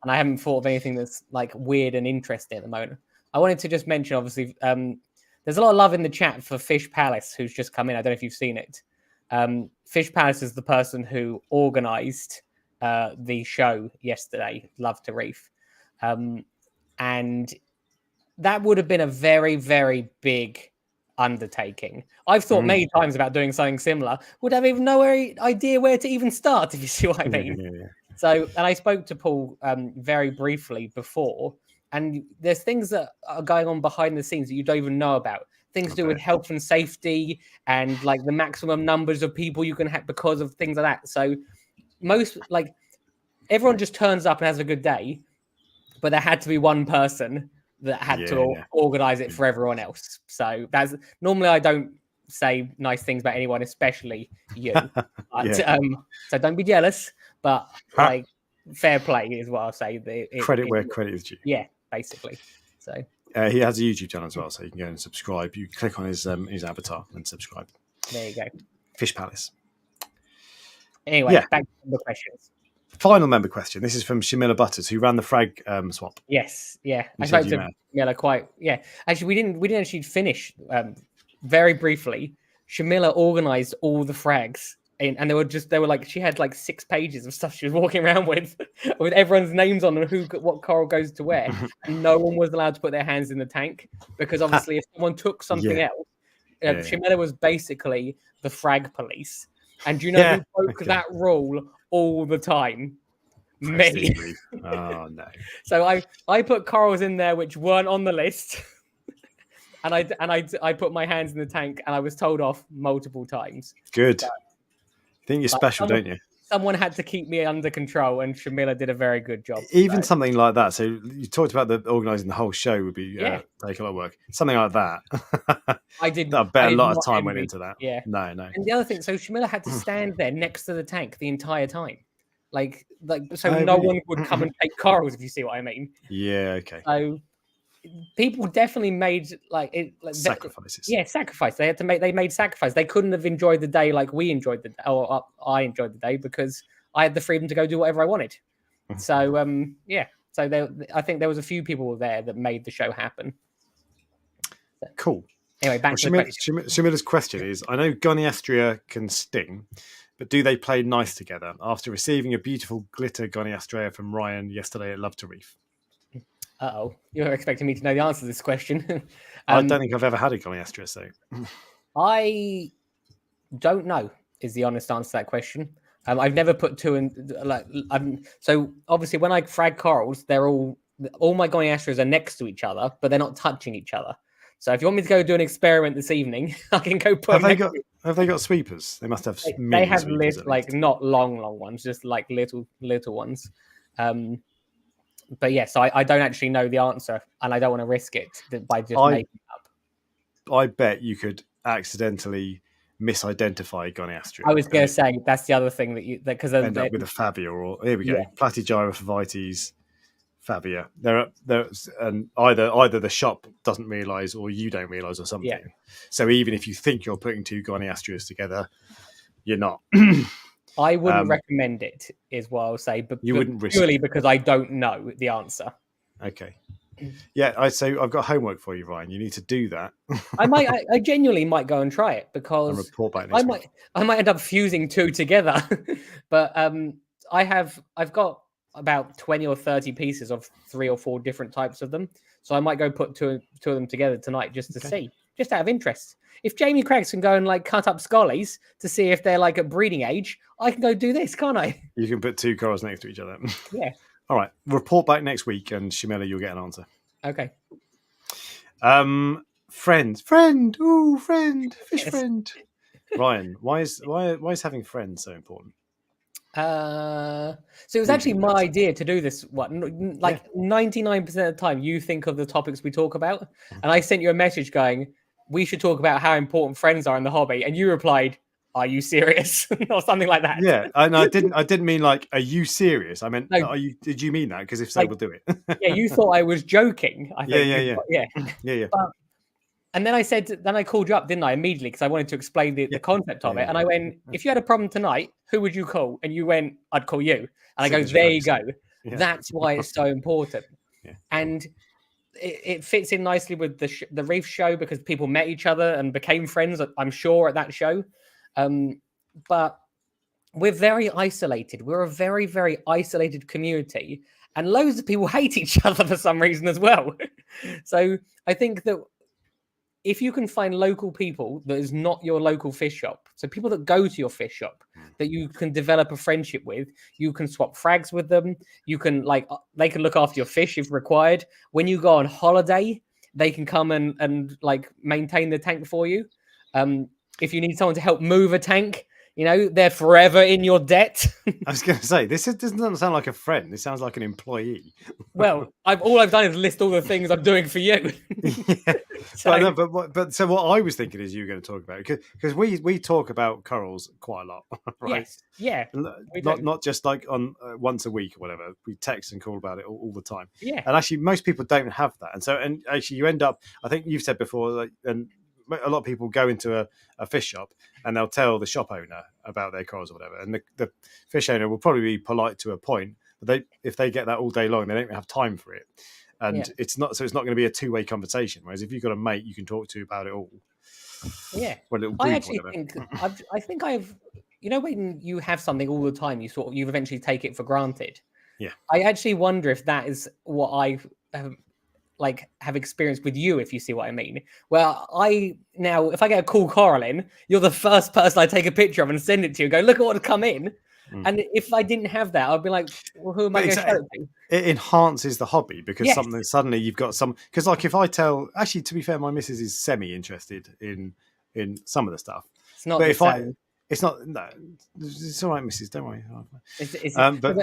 S2: and I haven't thought of anything that's like weird and interesting at the moment. I wanted to just mention, obviously, there's a lot of love in the chat for Fish Palace, who's just come in. I don't know if you've seen it. Fish Palace is the person who organised the show yesterday, Love to Reef. and that would have been a very, very big undertaking. I've thought many times about doing something similar. Would have even no idea where to even start, if you see what I mean.
S1: Yeah.
S2: So, and I spoke to Paul very briefly before, and there's things that are going on behind the scenes that you don't even know about. Things to do with health and safety, and like the maximum numbers of people you can have because of things like that. So, everyone just turns up and has a good day, but there had to be one person that had to organize it for everyone else. So that's normally I don't say nice things about anyone, especially you. But, so don't be jealous, but like fair play is what I'll say.
S1: Credit where credit is due.
S2: Yeah, basically. So
S1: he has a YouTube channel as well, so you can go and subscribe. You click on his avatar and subscribe.
S2: There you go.
S1: Fish Palace.
S2: Anyway, back to the questions.
S1: Final member question. This is from Shamila Butters, who ran the Frag swap.
S2: Yes, yeah. I spoke to Shamila quite. Yeah, actually, we didn't actually finish. Very briefly, Shamila organized all the frags, and they were like she had like 6 pages of stuff she was walking around with everyone's names on and what coral goes to where, and no one was allowed to put their hands in the tank because obviously if someone took something else, Shamila was basically the frag police. And do you know who broke that rule all the time? Me.
S1: Oh no.
S2: So I put corals in there which weren't on the list. and I put my hands in the tank and I was told off multiple times.
S1: Good. Think you're special, don't you?
S2: Someone had to keep me under control, and Shamila did a very good job.
S1: Even something like that. So you talked about organising the whole show would be take a lot of work. Something like that.
S2: I did.
S1: I bet a lot of time went into that.
S2: Yeah.
S1: No.
S2: And the other thing, so Shamila had to stand there next to the tank the entire time, so no one would come and take corals, if you see what I mean.
S1: Yeah. Okay.
S2: So people definitely made
S1: sacrifices.
S2: Sacrifice. They made sacrifice. They couldn't have enjoyed the day like we enjoyed the day, or I enjoyed the day because I had the freedom to go do whatever I wanted. So So I think there was a few people there that made the show happen.
S1: Cool.
S2: Anyway, back to the question.
S1: Shamila's question is: I know goniastria can sting, but do they play nice together? After receiving a beautiful glitter goniastria from Ryan yesterday at Love to Reef.
S2: Uh-oh, you're expecting me to know the answer to this question.
S1: I don't think I've ever had a goniastria, so
S2: I don't know is the honest answer to that question. I've never put two in so obviously when I frag corals, they're all my goniastrias are next to each other, but they're not touching each other. So if you want me to go do an experiment this evening, I can go put.
S1: Have they got sweepers? They must have.
S2: They have not long ones, just like little ones. But yes, I don't actually know the answer, and I don't want to risk it by just making it up.
S1: I bet you could accidentally misidentify goniastria.
S2: I was going to say that's the other thing because
S1: end up with a fabia, or here we go, Platygyrophobites fabia. They're and either the shop doesn't realise or you don't realise or something. Yeah. So even if you think you're putting two goniastrias together, you're not.
S2: I wouldn't recommend it, is what I'll say, but
S1: wouldn't risk
S2: purely
S1: it.
S2: Because I don't know the answer.
S1: Okay. Yeah, I've got homework for you, Ryan. You need to do that.
S2: I genuinely might go and try it because
S1: report back
S2: I might end up fusing two together. But I've got about 20 or 30 pieces of 3 or 4 different types of them. So I might go put two of them together tonight just to see, just out of interest. If Jamie Craigs can go and cut up scollies to see if they're at breeding age, I can go do this, can't I?
S1: You can put 2 corals next to each other.
S2: Yeah.
S1: All right. Report back next week, and Shamila, you'll get an answer.
S2: Okay.
S1: Friend, fish friend. Ryan, why is having friends so important?
S2: So it was actually my idea to do this. 99% of the time, you think of the topics we talk about, and I sent you a message going, "We should talk about how important friends are in the hobby," and you replied, "Are you serious?" or something like that.
S1: Yeah, and I didn't mean are you serious? I meant, no. Did you mean that? Because if so, we'll do it.
S2: Yeah, you thought I was joking. I think.
S1: Yeah.
S2: And then I called you up, didn't I? Immediately, because I wanted to explain the concept of it. And I went, "If you had a problem tonight, who would you call?" And you went, "I'd call you." And I go, "There you go. Yeah. That's why it's so important." Yeah. And it fits in nicely with the Reef show because people met each other and became friends, I'm sure, at that show. But we're very isolated. We're a very, very isolated community. and loads of people hate each other for some reason as well. So I think that if you can find local people that is not your local fish shop, so people that go to your fish shop that you can develop a friendship with, you can swap frags with them, you can they can look after your fish if required. When you go on holiday, they can come and like maintain the tank for you. If you need someone to help move a tank, they're forever in your debt.
S1: I was going to say, this doesn't sound like a friend. This sounds like an employee.
S2: Well, all I've done is list all the things I'm doing for you.
S1: Yeah. So what I was thinking is you were going to talk about it, because we talk about corals quite a lot, right?
S2: Yes, yeah.
S1: Not just like on once a week or whatever. We text and call about it all the time.
S2: Yeah.
S1: And actually, most people don't have that, and actually, you end up. I think you've said before, like, and a lot of people go into a fish shop and they'll tell the shop owner about their corals or whatever, and the fish owner will probably be polite to a point, but if they get that all day long, they don't have time for it, and it's not going to be a two-way conversation. Whereas if you've got a mate you can talk to about it all, or a little group,
S2: I actually think I've when you have something all the time, you eventually take it for granted.
S1: Yeah,
S2: I actually wonder if that is what I have experienced with you, if you see what I mean. Well, if I get a cool coral in, you're the first person I take a picture of and send it to you and go, look at what's come in. And if I didn't have that, I'd be like, well, who am I going to show it to?
S1: It enhances the hobby because suddenly you've got some, because like if I tell, actually, to be fair, my missus is semi-interested in some of the stuff.
S2: It's not the same.
S1: It's not. No, it's all right, Mrs. Don't worry.
S2: But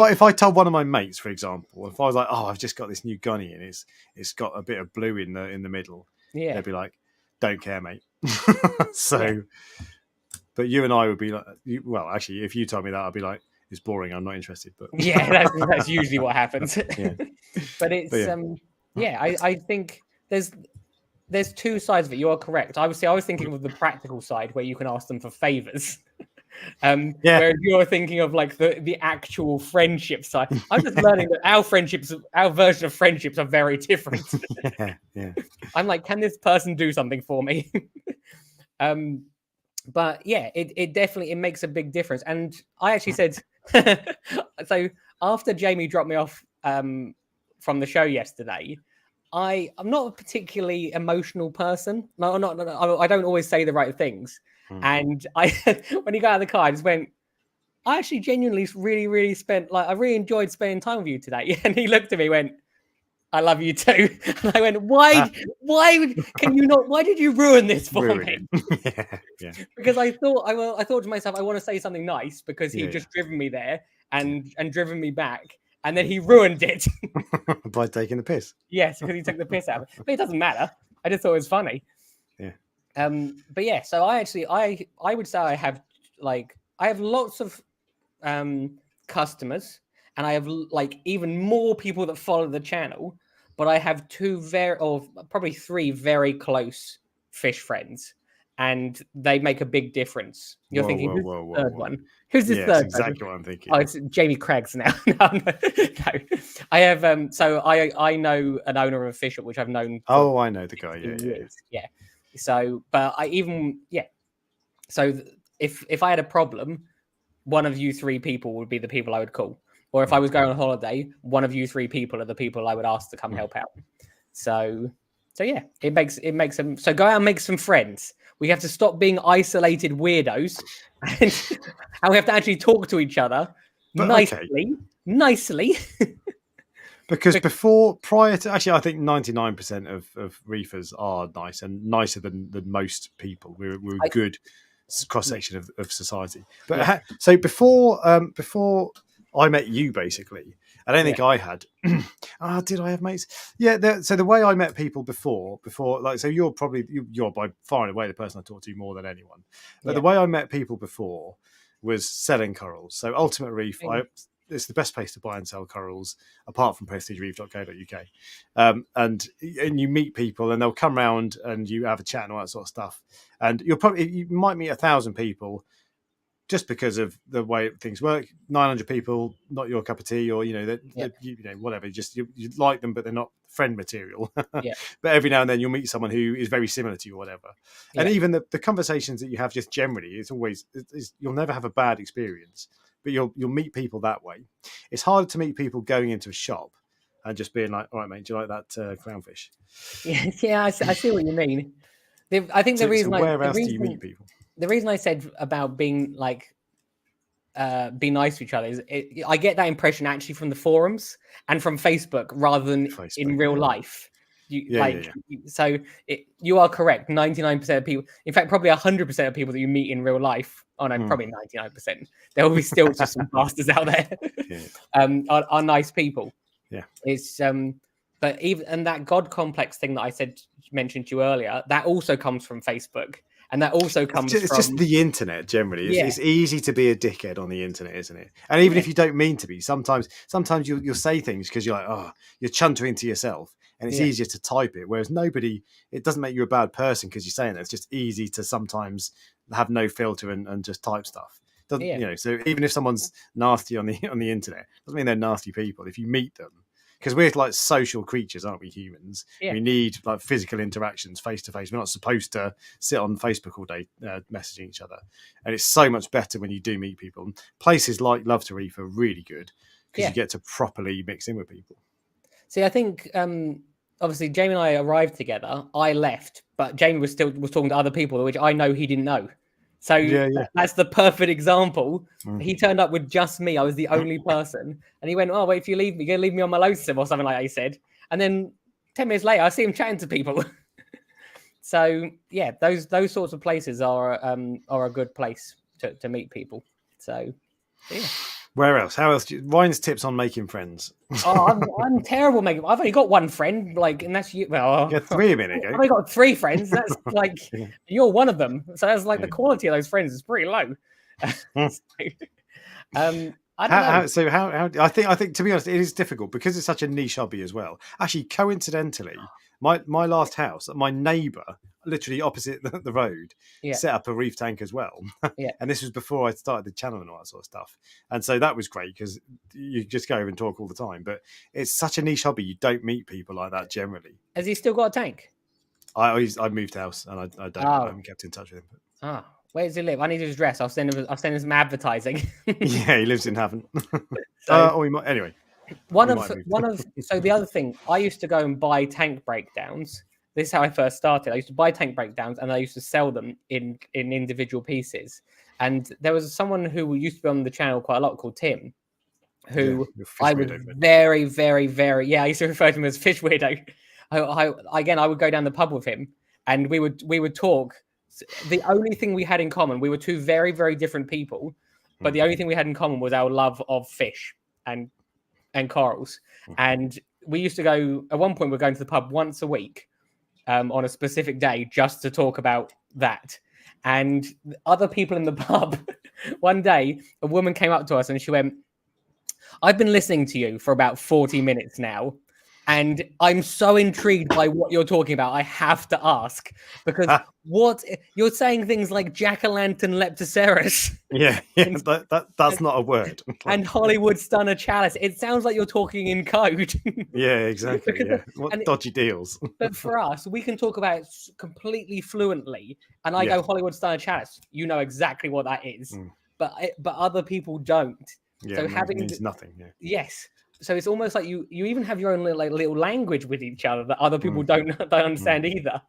S1: if I told one of my mates, for example, if I was like, "Oh, I've just got this new gunny and it's got a bit of blue in the middle," they'd be like, "Don't care, mate." But you and I would be like, well, actually, if you told me that, I'd be like, "It's boring. I'm not interested." But
S2: that's usually what happens. But I think there's two sides of it. You are correct. I was thinking of the practical side where you can ask them for favors. Whereas you're thinking of like the actual friendship side. I'm just learning that our version of friendships are very different. I'm like, can this person do something for me? But yeah, it definitely makes a big difference. And I actually said, so after Jamie dropped me off from the show yesterday, I'm not a particularly emotional person. No, I don't always say the right things. And when he got out of the car, I just went, I actually genuinely really, really I really enjoyed spending time with you today. And he looked at me and went, I love you too. And I went, why can you not? Why did you ruin this for me? Because I thought to myself, I want to say something nice because he just driven me there and driven me back. And then he ruined it.
S1: By taking the piss.
S2: Yes, because he took the piss out of it. But it doesn't matter. I just thought it was funny.
S1: Yeah.
S2: But yeah, so I would say I have lots of customers, and I have even more people that follow the channel, but I have probably three very close fish friends, and they make a big difference. You're thinking, who's the third one? Who's this third? That's
S1: exactly what I'm thinking.
S2: Oh, it's Jamie Craig's now. No. I have so I know an owner of a fish shop which I've known.
S1: I know the guy.
S2: Yeah. So, but So if I had a problem, one of you three people would be the people I would call. Or if I was going on holiday, one of you three people are the people I would ask to come help out. So yeah, it makes them. So go out and make some friends. We have to stop being isolated weirdos, and we have to actually talk to each other nicely.
S1: Because prior to, actually, I think 99% of reefers are nice and nicer than most people. We're a good cross section of society. But so before I met you, basically, I don't think I had. Did I have mates? Yeah. So the way I met people before, so you're by far and away the person I talk to more than anyone. But the way I met people before was selling corals. So Ultimate Reef, it's the best place to buy and sell corals, apart from prestigereef.co.uk. And you meet people, and they'll come round, and you have a chat and all that sort of stuff. And you might meet 1,000 people. Just because of the way things work, 900 people, not your cup of tea, or whatever. Just you like them, but they're not friend material. But every now and then you'll meet someone who is very similar to you, or whatever. And even the conversations that you have, just generally, you'll never have a bad experience but you'll meet people that way. It's harder to meet people going into a shop and just being like, all right, mate, do you like that clownfish?
S2: Yeah, I see what you mean. I think
S1: So where else do you meet people?
S2: The reason I said about being like be nice to each other is I get that impression actually from the forums and from Facebook rather than in real life. So you are correct. 99% of people, in fact, probably 100% of people that you meet in real life, probably 99%. There will be still just some bastards out there. Are nice people.
S1: Yeah,
S2: it's but even and that God complex thing that I mentioned to you earlier, that also comes from Facebook. And that also comes from...
S1: It's just the internet, generally. It's easy to be a dickhead on the internet, isn't it? And even if you don't mean to be, sometimes you'll say things because you're like, oh, you're chuntering to yourself. And it's easier to type it. Whereas it doesn't make you a bad person because you're saying that. It's just easy to sometimes have no filter and just type stuff. So even if someone's nasty on the internet, doesn't mean they're nasty people. If you meet them, because we're like social creatures, aren't we, humans? We need like physical interactions face to face. We're not supposed to sit on Facebook all day messaging each other. And it's so much better when you do meet people. Places like Love to Reef are really good because you get to properly mix in with people.
S2: See, I think obviously Jamie and I arrived together. I left, but Jamie was talking to other people, which I know he didn't know. So that's the perfect example. He turned up with just me. I was the only person. And he went, oh, wait, if you leave me, you're going to leave me on my lonesome or something like that, he said. And then 10 minutes later, I see him chatting to people. So, yeah, those sorts of places are a good place to meet people. So, yeah.
S1: Where else? How else? Ryan's tips on making friends.
S2: I'm terrible making. I've only got one friend, and that's you. Well,
S1: you had 3 a minute ago.
S2: I've only got 3 friends. That's you're one of them. So that's the quality of those friends is pretty low. I don't know.
S1: I think to be honest, it is difficult because it's such a niche hobby as well. Actually, coincidentally, my last house, my neighbour, literally opposite the road, set up a reef tank as well. And this was before I started the channel and all that sort of stuff. And so that was great because you just go over and talk all the time. But it's such a niche hobby. You don't meet people like that generally.
S2: Has he still got a tank?
S1: I moved house and I haven't kept in touch with him.
S2: Where does he live? I need his address. I'll send him some advertising.
S1: Yeah, he lives in Havant. Or he might anyway.
S2: So the other thing, I used to go and buy tank breakdowns. This is how I first started. I used to buy tank breakdowns and I used to sell them in individual pieces. And there was someone who used to be on the channel quite a lot called Tim, who I would very, very, very, I used to refer to him as Fish Weirdo. I would go down the pub with him and we would talk. The only thing we had in common, we were 2 very, very different people, but the only thing we had in common was our love of fish and corals. And we used to go, at one point, we're going to the pub once a week on a specific day just to talk about that. And other people in the pub, one day, a woman came up to us and she went, I've been listening to you for about 40 minutes now. And I'm so intrigued by what you're talking about. I have to ask because what you're saying things like jack-o'-lantern leptoceros.
S1: That's not a word.
S2: And Hollywood stunner chalice. It sounds like you're talking in code.
S1: Yeah, exactly. What dodgy deals.
S2: But for us, we can talk about it completely fluently. And I go Hollywood stunner chalice. You know exactly what that is. But other people don't.
S1: Yeah, so having means nothing. Yeah.
S2: Yes. So it's almost like you even have your own little language with each other that other people don't understand either.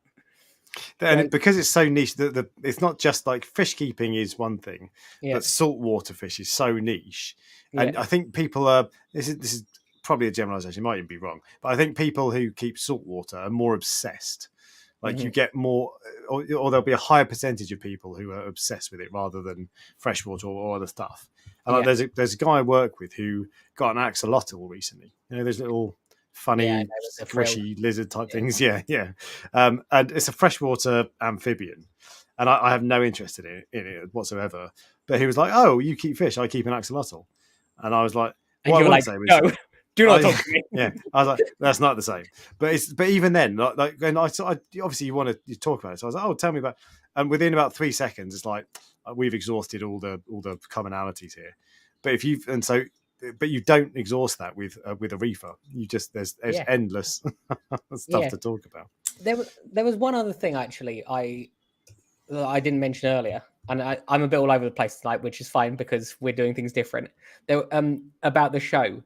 S1: And because it's so niche, it's not just like fish keeping is one thing, but saltwater fish is so niche. And I think people are. This is probably a generalization. It might even be wrong, but I think people who keep saltwater are more obsessed. Like you get more, or there'll be a higher percentage of people who are obsessed with it rather than freshwater or other stuff. And there's a guy I work with who got an axolotl recently. You know, those little funny, squishy lizard type things. Yeah. And it's a freshwater amphibian, and I have no interest in it whatsoever. But he was like, "Oh, you keep fish, I keep an axolotl," and I was like,
S2: "What I would say was, no." Do not talk to me.
S1: Yeah, I was like, that's not the same. But even then, like, and I obviously you want to talk about it. So I was like, oh, tell me about. And within about 3 seconds, it's like we've exhausted all the commonalities here. But you don't exhaust that with a reefer. You just there's endless stuff to talk about.
S2: There was one other thing actually I didn't mention earlier. and I'm a bit all over the place tonight, which is fine because we're doing things different. There, about the show,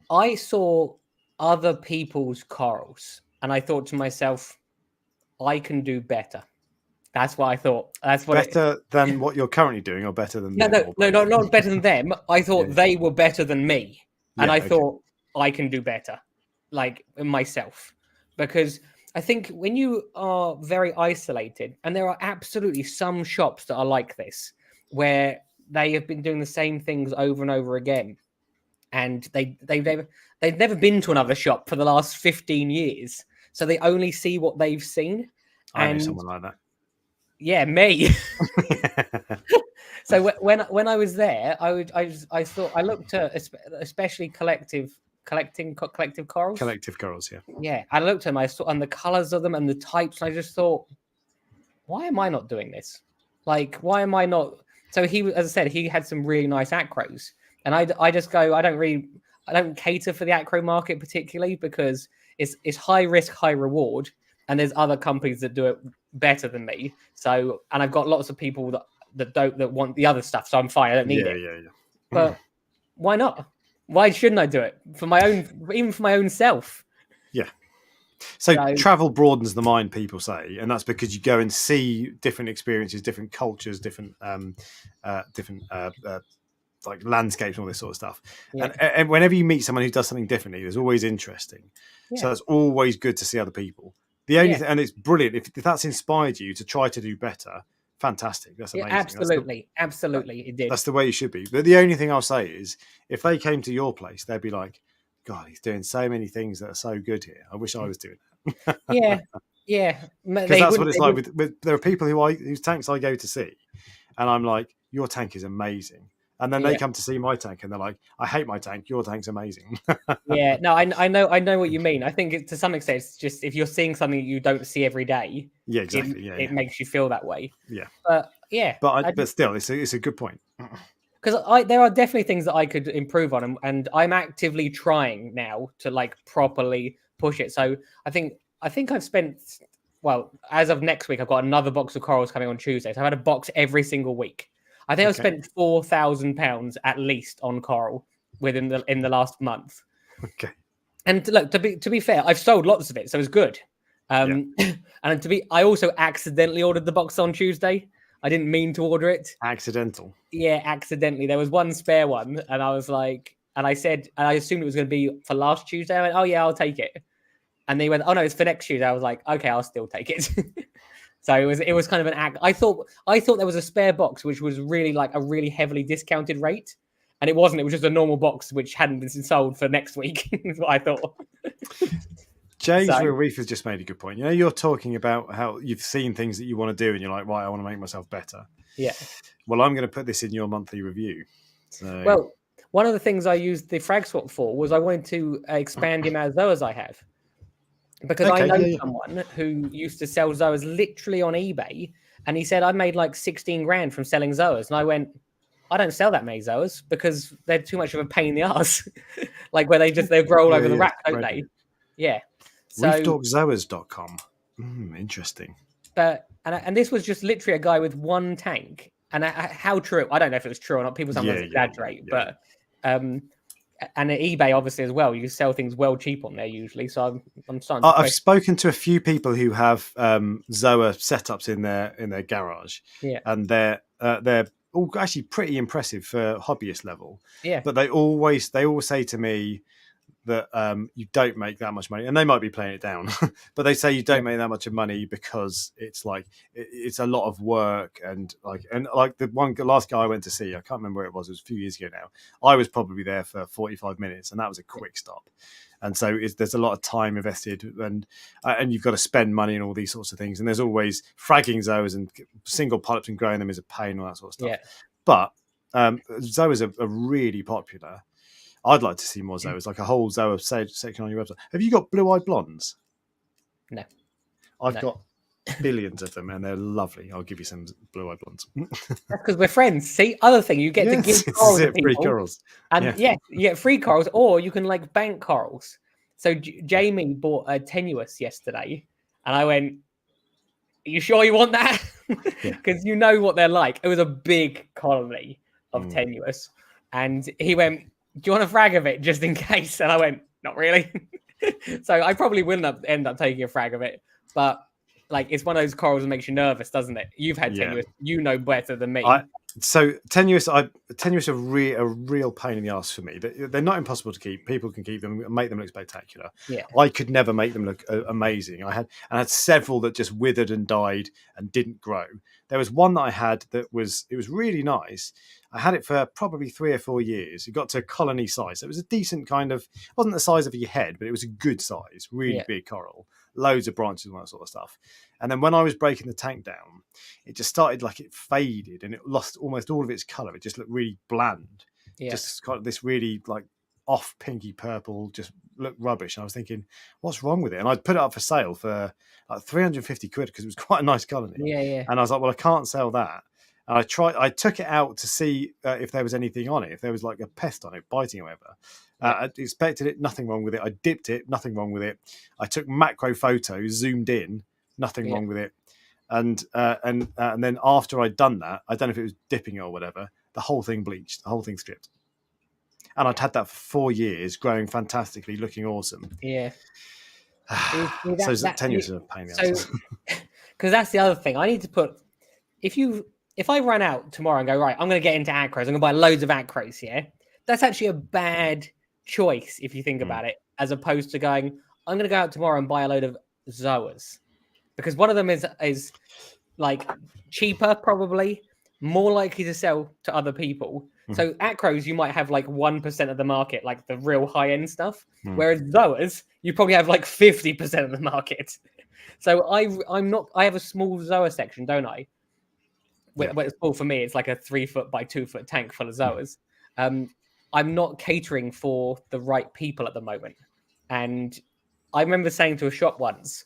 S2: I saw other people's corals, and I thought to myself, I can do better. That's what I thought. That's what
S1: better than what you're currently doing, or better than them?
S2: No, not better than them. I thought they were better than me, and I thought I can do better, like myself, because I think when you are very isolated, and there are absolutely some shops that are like this, where they have been doing the same things over and over again, and they've never been to another shop for the last 15 years, so they only see what they've seen.
S1: I know someone like that.
S2: Yeah, me. So when I was there, I thought I looked at especially collective corals.
S1: Collective corals, yeah.
S2: Yeah, I looked at them. I saw and the colors of them and the types. And I just thought, why am I not doing this? Like, why am I not? So he, as I said, he had some really nice acros, and I just go. I don't cater for the acro market particularly because it's high risk, high reward, and there's other companies that do it better than me. So, and I've got lots of people that want the other stuff. So I'm fine. I don't need it.
S1: Yeah.
S2: But why not? Why shouldn't I do it for my own, even for my own self?
S1: Yeah. So travel broadens the mind, people say, and that's because you go and see different experiences, different cultures, different like landscapes and all this sort of stuff. Yeah. And whenever you meet someone who does something differently, there's always interesting. Yeah. So it's always good to see other people. The only thing, and it's brilliant if that's inspired you to try to do better. Fantastic. That's amazing.
S2: Yeah, absolutely. It did.
S1: That's the way you should be. But the only thing I'll say is if they came to your place, they'd be like, God, he's doing so many things that are so good here. I wish I was doing that.
S2: Yeah.
S1: Because that's what it's like with there are people whose tanks I go to see, and I'm like, your tank is amazing. And then they come to see my tank and they're like, I hate my tank. Your tank's amazing.
S2: Yeah, no, I know what you mean. I think to some extent, it's just if you're seeing something you don't see every day.
S1: Yeah, exactly.
S2: It makes you feel that way.
S1: Yeah.
S2: But
S1: still, it's a good point.
S2: Because there are definitely things that I could improve on, and I'm actively trying now to like properly push it. So I think I've spent, well, as of next week, I've got another box of corals coming on Tuesday. So I've had a box every single week. I think I've spent £4,000 at least on coral in the last month.
S1: Okay.
S2: And look, to be fair, I've sold lots of it, so it's good. And I also accidentally ordered the box on Tuesday. I didn't mean to order it.
S1: Accidental.
S2: Yeah, accidentally. There was one spare one, and I was like, and I said, and I assumed it was going to be for last Tuesday. I went, oh yeah, I'll take it. And they went, oh no, it's for next Tuesday. I was like, okay, I'll still take it. So it was kind of an act. I thought there was a spare box which was really like a really heavily discounted rate, and it wasn't. It was just a normal box which hadn't been sold for next week. Is what I thought.
S1: James Real Reef has just made a good point. You know, you're talking about how you've seen things that you want to do, and you're like, right, I want to make myself better.
S2: Yeah.
S1: Well, I'm going to put this in your monthly review. So...
S2: Well, one of the things I used the Frag swap for was I wanted to expand the amount of Zoas I have. Because I know someone who used to sell Zoas literally on eBay, and he said, I made like 16 grand from selling Zoas. And I went, I don't sell that many Zoas because they're too much of a pain in the ass. Like where they grow all over the rack, don't they? Yeah. So,
S1: ReefDorkZoas.com. Interesting.
S2: But and this was just literally a guy with one tank. And how true? I don't know if it was true or not. People sometimes exaggerate, but and at eBay obviously as well, you sell things well cheap on there usually. So I'm starting.
S1: I've spoken to a few people who have Zoa setups in their garage, and they're all actually pretty impressive for hobbyist level.
S2: Yeah,
S1: but they all say to me that you don't make that much money, and they might be playing it down, but they say you don't make that much of money because it's like it's a lot of work, and like the last guy I went to see, I can't remember where it was a few years ago now. I was probably there for 45 minutes, and that was a quick stop. And so there's a lot of time invested, and you've got to spend money and all these sorts of things. And there's always fragging Zoas and single polyps and growing them is a pain and all that sort of stuff.
S2: Yeah.
S1: But Zoas are really popular. I'd like to see more Zoas, like a whole Zoa section on your website. Have you got blue-eyed blondes?
S2: No.
S1: I've got billions of them, and they're lovely. I'll give you some blue-eyed blondes.
S2: That's because we're friends. See, other thing, you get to give corals to people.
S1: Free corals.
S2: And you get free corals, or you can like bank corals. So Jamie bought a Tenuous yesterday, and I went, are you sure you want that?
S1: Yeah.
S2: because you know what they're like. It was a big colony of Tenuous, and he went, "Do you want a frag of it just in case?" And I went, "Not really." So I probably will end up taking a frag of it, but like it's one of those corals that makes you nervous, doesn't it? You've had
S1: Yeah.
S2: Tenuous, you know better than me.
S1: So tenuous are a real pain in the ass for me. They're not impossible to keep. People can keep them and make them look spectacular.
S2: Yeah.
S1: I could never make them look amazing. I had several that just withered and died and didn't grow. There was one that I had that was really nice. I had it for probably 3 or 4 years. It got to colony size. It was a decent kind of, wasn't the size of your head, but it was a good size, really big coral, loads of branches and all that sort of stuff. And then when I was breaking the tank down, it just started like it faded and it lost almost all of its color. It just looked really bland. Just kind of this really like off pinky purple, just looked rubbish. And I was thinking, what's wrong with it? And I'd put it up for sale for like 350 quid because it was quite a nice colony.
S2: Yeah.
S1: And I was like, well, I can't sell that. And I took it out to see if there was anything on it, if there was like a pest on it, biting or whatever. I inspected it, nothing wrong with it. I dipped it, nothing wrong with it. I took macro photos, zoomed in, nothing wrong with it. And then after I'd done that, I don't know if it was dipping or whatever, the whole thing bleached, the whole thing stripped. And I'd had that for 4 years, growing fantastically, looking awesome.
S2: Yeah.
S1: So Tenuous is a pain in the ass.
S2: Because that's the other thing. I need to put, if I run out tomorrow and go, right, I'm going to get into Acros, I'm going to buy loads of Acros, yeah? That's actually a bad choice if you think about it, as opposed to going, I'm going to go out tomorrow and buy a load of Zoas. Because one of them is like cheaper, probably, more likely to sell to other people. So Acros, you might have like 1% of the market, like the real high-end stuff. Whereas Zoas, you probably have like 50% of the market. So I have a small Zoa section, don't I? Well, it's small for me. It's like a 3 foot by 2 foot tank full of Zoas. I'm not catering for the right people at the moment. And I remember saying to a shop once,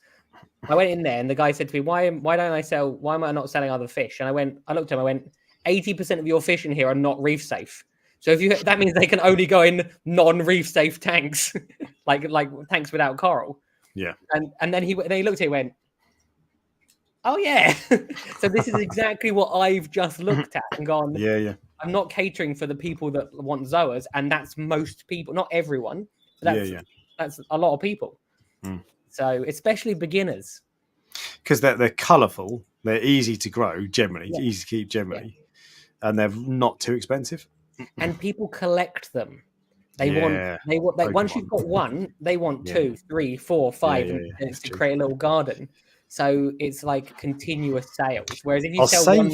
S2: I went in there and the guy said to me, why am I not selling other fish? And I looked at him, I went, 80% of your fish in here are not reef safe. So that means they can only go in non-reef safe tanks, like tanks without coral.
S1: Yeah.
S2: And then he looked at it and went, oh yeah. So this is exactly what I've just looked at and gone,
S1: yeah.
S2: I'm not catering for the people that want Zoas, and that's most people, not everyone, but that's a lot of people. So especially beginners.
S1: Because they're colourful, they're easy to grow generally, easy to keep generally, and they're not too expensive.
S2: And people collect them. They want once you've got one, they want 2, 3, 4, 5, and it's to create a little garden. So it's like continuous sales. Whereas if you sell one,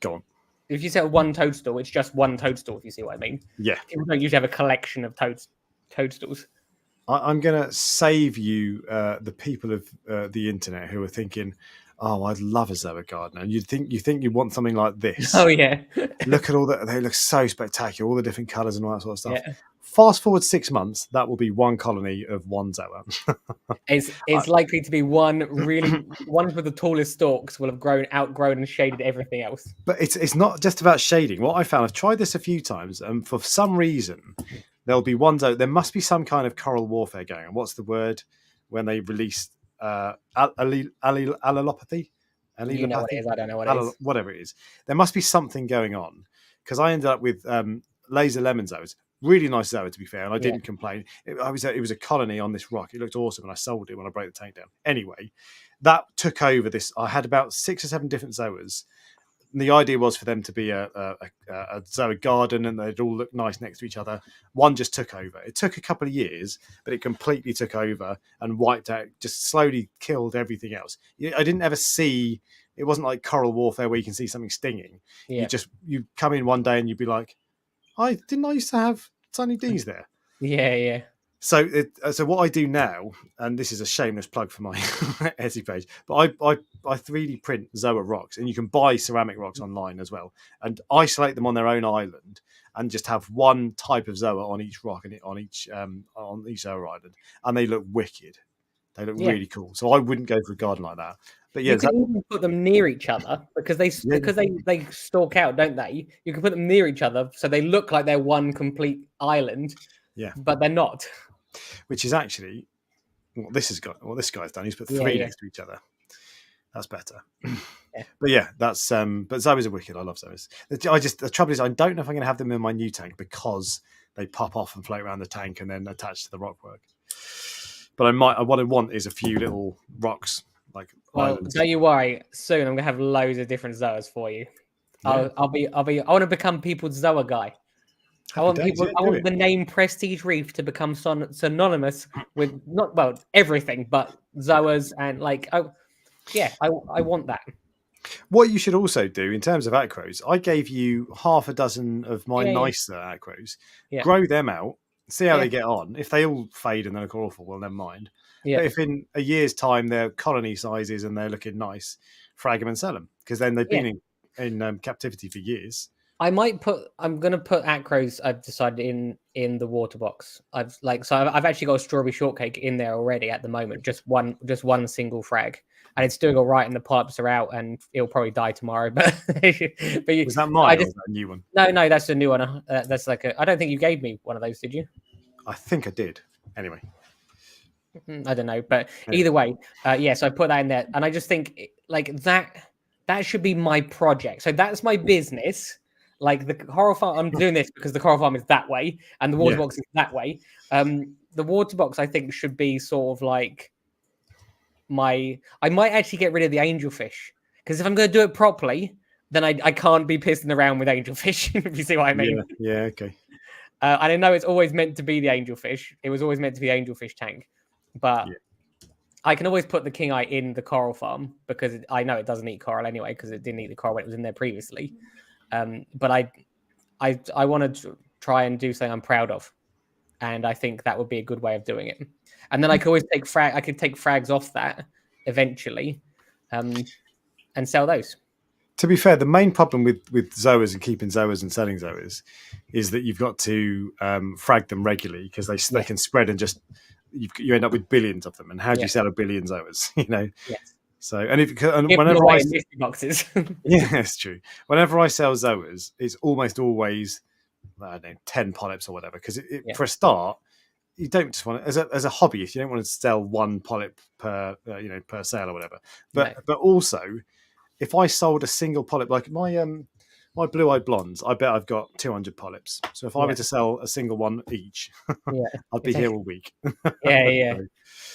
S1: go on.
S2: If you sell one toadstool, it's just one toadstool. If you see what I mean.
S1: Yeah.
S2: People don't usually have a collection of toadstools.
S1: I'm going to save you the people of the internet who are thinking, "Oh, I'd love a Zoa garden." And you think you want something like this?
S2: Oh yeah.
S1: Look at all that; they look so spectacular, all the different colours and all that sort of stuff.
S2: Yeah.
S1: Fast forward 6 months, that will be one colony of one Zoa.
S2: It's likely to be one with the tallest stalks will have outgrown and shaded everything else.
S1: But it's not just about shading. What I found, I've tried this a few times, and for some reason, there'll be one Zoa. There must be some kind of coral warfare going on. What's the word when they release allelopathy?
S2: You know what it is. I don't know what it is.
S1: Whatever it is, there must be something going on. Because I ended up with laser lemon Zoas. Really nice Zoa, to be fair, and I didn't complain. It was a colony on this rock. It looked awesome, and I sold it when I broke the tank down. Anyway, that took over this. I had about 6 or 7 different Zoas. And the idea was for them to be a Zoa garden, and they'd all look nice next to each other. One just took over. It took a couple of years, but it completely took over and wiped out, just slowly killed everything else. I didn't ever see. It wasn't like coral warfare where you can see something stinging.
S2: Yeah.
S1: You come in one day and you'd be like, I used to have Sunny D's there.
S2: Yeah.
S1: So what I do now, and this is a shameless plug for my Etsy page, but I 3D print Zoa rocks, and you can buy ceramic rocks online as well, and isolate them on their own island, and just have one type of Zoa on each rock and on each Zoa island, and they look wicked. They look really cool. So I wouldn't go for a garden like that. But yeah,
S2: you can even put them near each other because they stalk out, don't they? You can put them near each other so they look like they're one complete island.
S1: Yeah,
S2: but they're not.
S1: Which is actually what this guy's done. He's put 3 next to each other. That's better.
S2: Yeah.
S1: But yeah, that's but Zoas are wicked. I love Zoas. The trouble is I don't know if I'm going to have them in my new tank because they pop off and float around the tank and then attach to the rockwork. But I might. What I want is a few little rocks, like islands.
S2: Don't you worry. Soon I'm gonna have loads of different Zoas for you.
S1: Yeah.
S2: I want to become people's Zoa guy. I want the name Prestige Reef to become synonymous with everything, but Zoas and like, I want that.
S1: What you should also do in terms of acros, I gave you half a dozen of my nicer acros.
S2: Yeah.
S1: Grow them out, see how they get on. If they all fade and they look awful, well, never mind.
S2: Yeah.
S1: But if in a year's time they're colony sizes and they're looking nice, frag them and sell them because then they've been in captivity for years.
S2: I'm going to put acros. I've decided in the water box. I've actually got a strawberry shortcake in there already at the moment. Just one single frag, and it's doing all right. And the polyps are out, and it'll probably die tomorrow. But
S1: was that mine? Or was that a new one?
S2: No, that's a new one. That's I don't think you gave me one of those, did you?
S1: I think I did. Anyway,
S2: I don't know, but either way, so I put that in there, and I just think like that should be my project. So that's my business. Like the coral farm, I'm doing this because the coral farm is that way, and the water box is that way. The water box, I think, should be sort of like I might actually get rid of the angelfish because if I'm going to do it properly, then I can't be pissing around with angelfish. If you see what I mean?
S1: Yeah, okay.
S2: And I know it's always meant to be the angelfish. It was always meant to be the angelfish tank, but I can always put the king eye in the coral farm because I know it doesn't eat coral anyway because it didn't eat the coral when it was in there previously. But I want to try and do something I'm proud of, and I think that would be a good way of doing it. And then I could always take frags off that eventually, and sell those.
S1: To be fair, the main problem with Zoas and keeping Zoas and selling Zoas is that you've got to frag them regularly because they can spread and just you end up with billions of them. And how do you sell a billion Zoas? You know.
S2: Yes.
S1: So, whenever I
S2: boxes,
S1: yeah, that's true. Whenever I sell Zoas, it's almost always 10 polyps or whatever. Because for a start, you don't just want to, as a hobbyist, you don't want to sell one polyp per per sale or whatever. But also, if I sold a single polyp, like my blue-eyed blondes, I bet I've got 200 polyps. So if I were to sell a single one each, I'd be here all week.
S2: Yeah.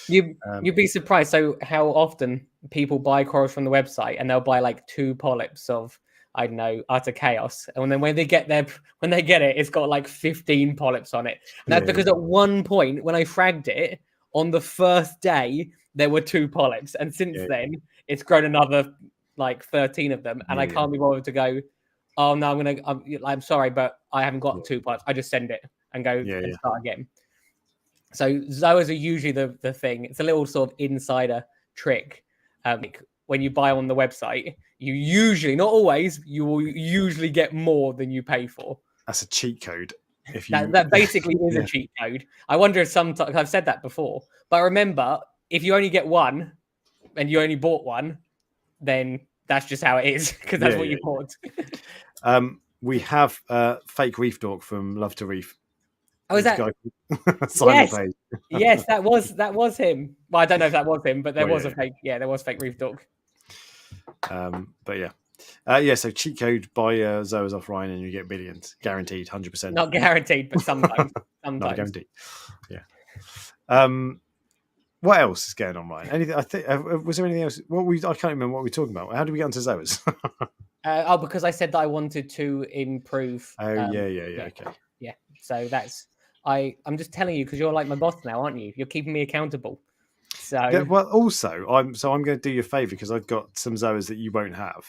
S2: You'd be surprised. So how often people buy corals from the website and they'll buy like 2 polyps of, I don't know, utter chaos. And then when they get it, it's got like 15 polyps on it. And that's because at one point when I fragged it on the first day, there were 2 polyps. And since then it's grown another like 13 of them. And I can't be bothered to go, oh no, I'm sorry, but I haven't got 2 polyps. I just send it and go and start again. So Zoas are usually the thing. It's a little sort of insider trick. When you buy on the website, you usually, not always, you will usually get more than you pay for.
S1: That's a cheat code.
S2: That basically is a cheat code. I wonder if sometimes, I've said that before, but remember, if you only get one and you only bought one, then that's just how it is because that's what you bought.
S1: We have fake Reef Dork from Love to Reef.
S2: Oh, is that? Yes, that was him. Well, I don't know if that was him, but there was a fake. Yeah, there was fake Reef Dork.
S1: But so cheat code buy Zoas off Ryan and you get billions, guaranteed, 100%.
S2: Not guaranteed, but sometimes.
S1: Not guaranteed. Yeah. What else is going on, Ryan? Anything? I think was there anything else? I can't remember what we were talking about. How did we get onto Zoas?
S2: Because I said that I wanted to improve.
S1: Okay.
S2: Yeah, so that's. I'm just telling you because you're like my boss now, aren't you? You're keeping me accountable. So
S1: also, I'm going to do you a favour because I've got some Zoas that you won't have,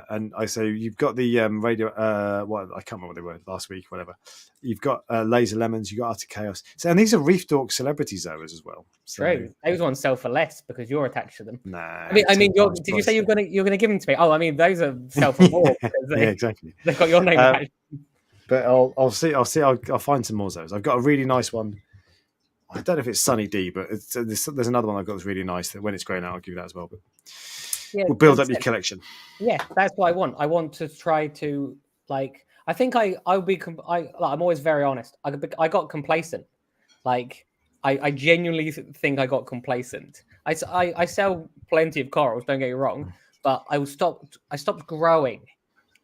S1: and you've got the radio. I can't remember what they were last week, whatever. You've got laser lemons. You got utter chaos. So, and these are Reef Dork celebrity Zoas as well. So,
S2: true. Those ones sell for less because you're attached to them.
S1: Nah.
S2: I mean, did you say you're gonna give them to me? Oh, I mean, those are sell for more.
S1: Exactly.
S2: They've got your name attached.
S1: But I'll see. I'll find some more Zoas. I've got a really nice one. I don't know if it's Sunny D, but there's another one I've got that's really nice. That when it's growing out, I'll give you that as well. But we'll build up your collection. Yeah,
S2: that's what I want. I want to try to like. I think I'll be. I'm always very honest. I got complacent. Like I genuinely think I got complacent. I sell plenty of corals. Don't get me wrong, but I stopped growing.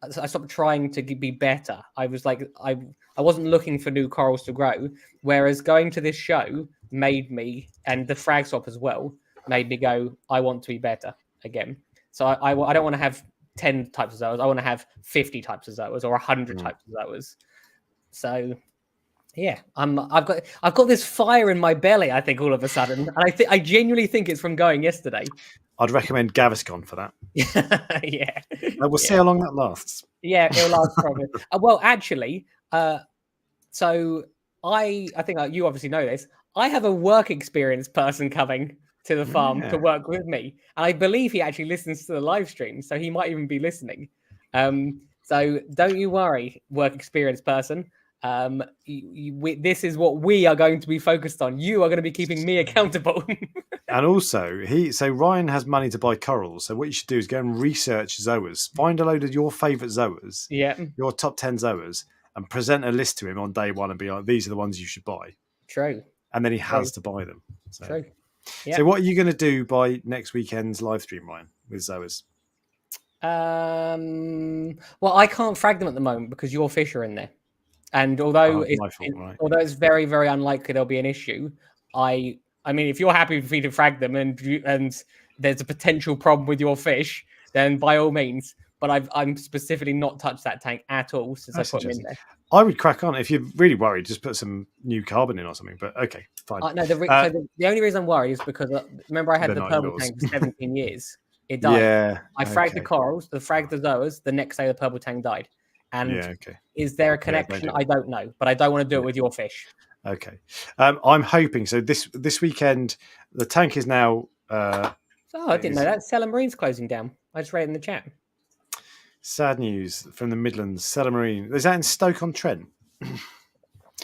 S2: I stopped trying to be better. I was like, I wasn't looking for new corals to grow. Whereas going to this show made me, and the frag swap as well, made me go, I want to be better again. So I don't want to have 10 types of Zoas. I want to have 50 types of Zoas or 100 types of Zoas. So yeah, I've got this fire in my belly, I think, all of a sudden. And I genuinely think it's from going yesterday.
S1: I'd recommend Gaviscon for that.
S2: Yeah.
S1: We'll see how long that lasts.
S2: Yeah, it'll last probably. Well, actually, so I think you obviously know this. I have a work experience person coming to the farm to work with me, and I believe he actually listens to the live stream, so he might even be listening. So don't you worry, work experience person. This is what we are going to be focused on. You are going to be keeping me accountable.
S1: And also, Ryan has money to buy corals. So what you should do is go and research Zoas. Find a load of your favourite Zoas, your top 10 Zoas, and present a list to him on day one and be like, these are the ones you should buy.
S2: True.
S1: And then he has to buy them. So.
S2: True. Yep.
S1: So what are you going to do by next weekend's live stream, Ryan, with Zoas?
S2: Well, I can't frag them at the moment because your fish are in there. And although although it's very, very unlikely there'll be an issue, I mean, if you're happy for me to frag them and there's a potential problem with your fish, then by all means. But I'm specifically not touched that tank at all since I put them in there.
S1: I would crack on. If you're really worried, just put some new carbon in or something. But okay, fine.
S2: No, the only reason I'm worried is because remember I had the purple tank for 17 years. It died. Yeah, I fragged the corals, fragged the Zoas. The next day, the purple tank died. And is there a connection? I don't know, but I don't want to do it with your fish.
S1: Okay, I'm hoping so. This weekend, the tank is now.
S2: I didn't know that. Seller Marine's closing down. I just read it in the chat.
S1: Sad news from the Midlands. Seller Marine. Is that in Stoke-on-Trent?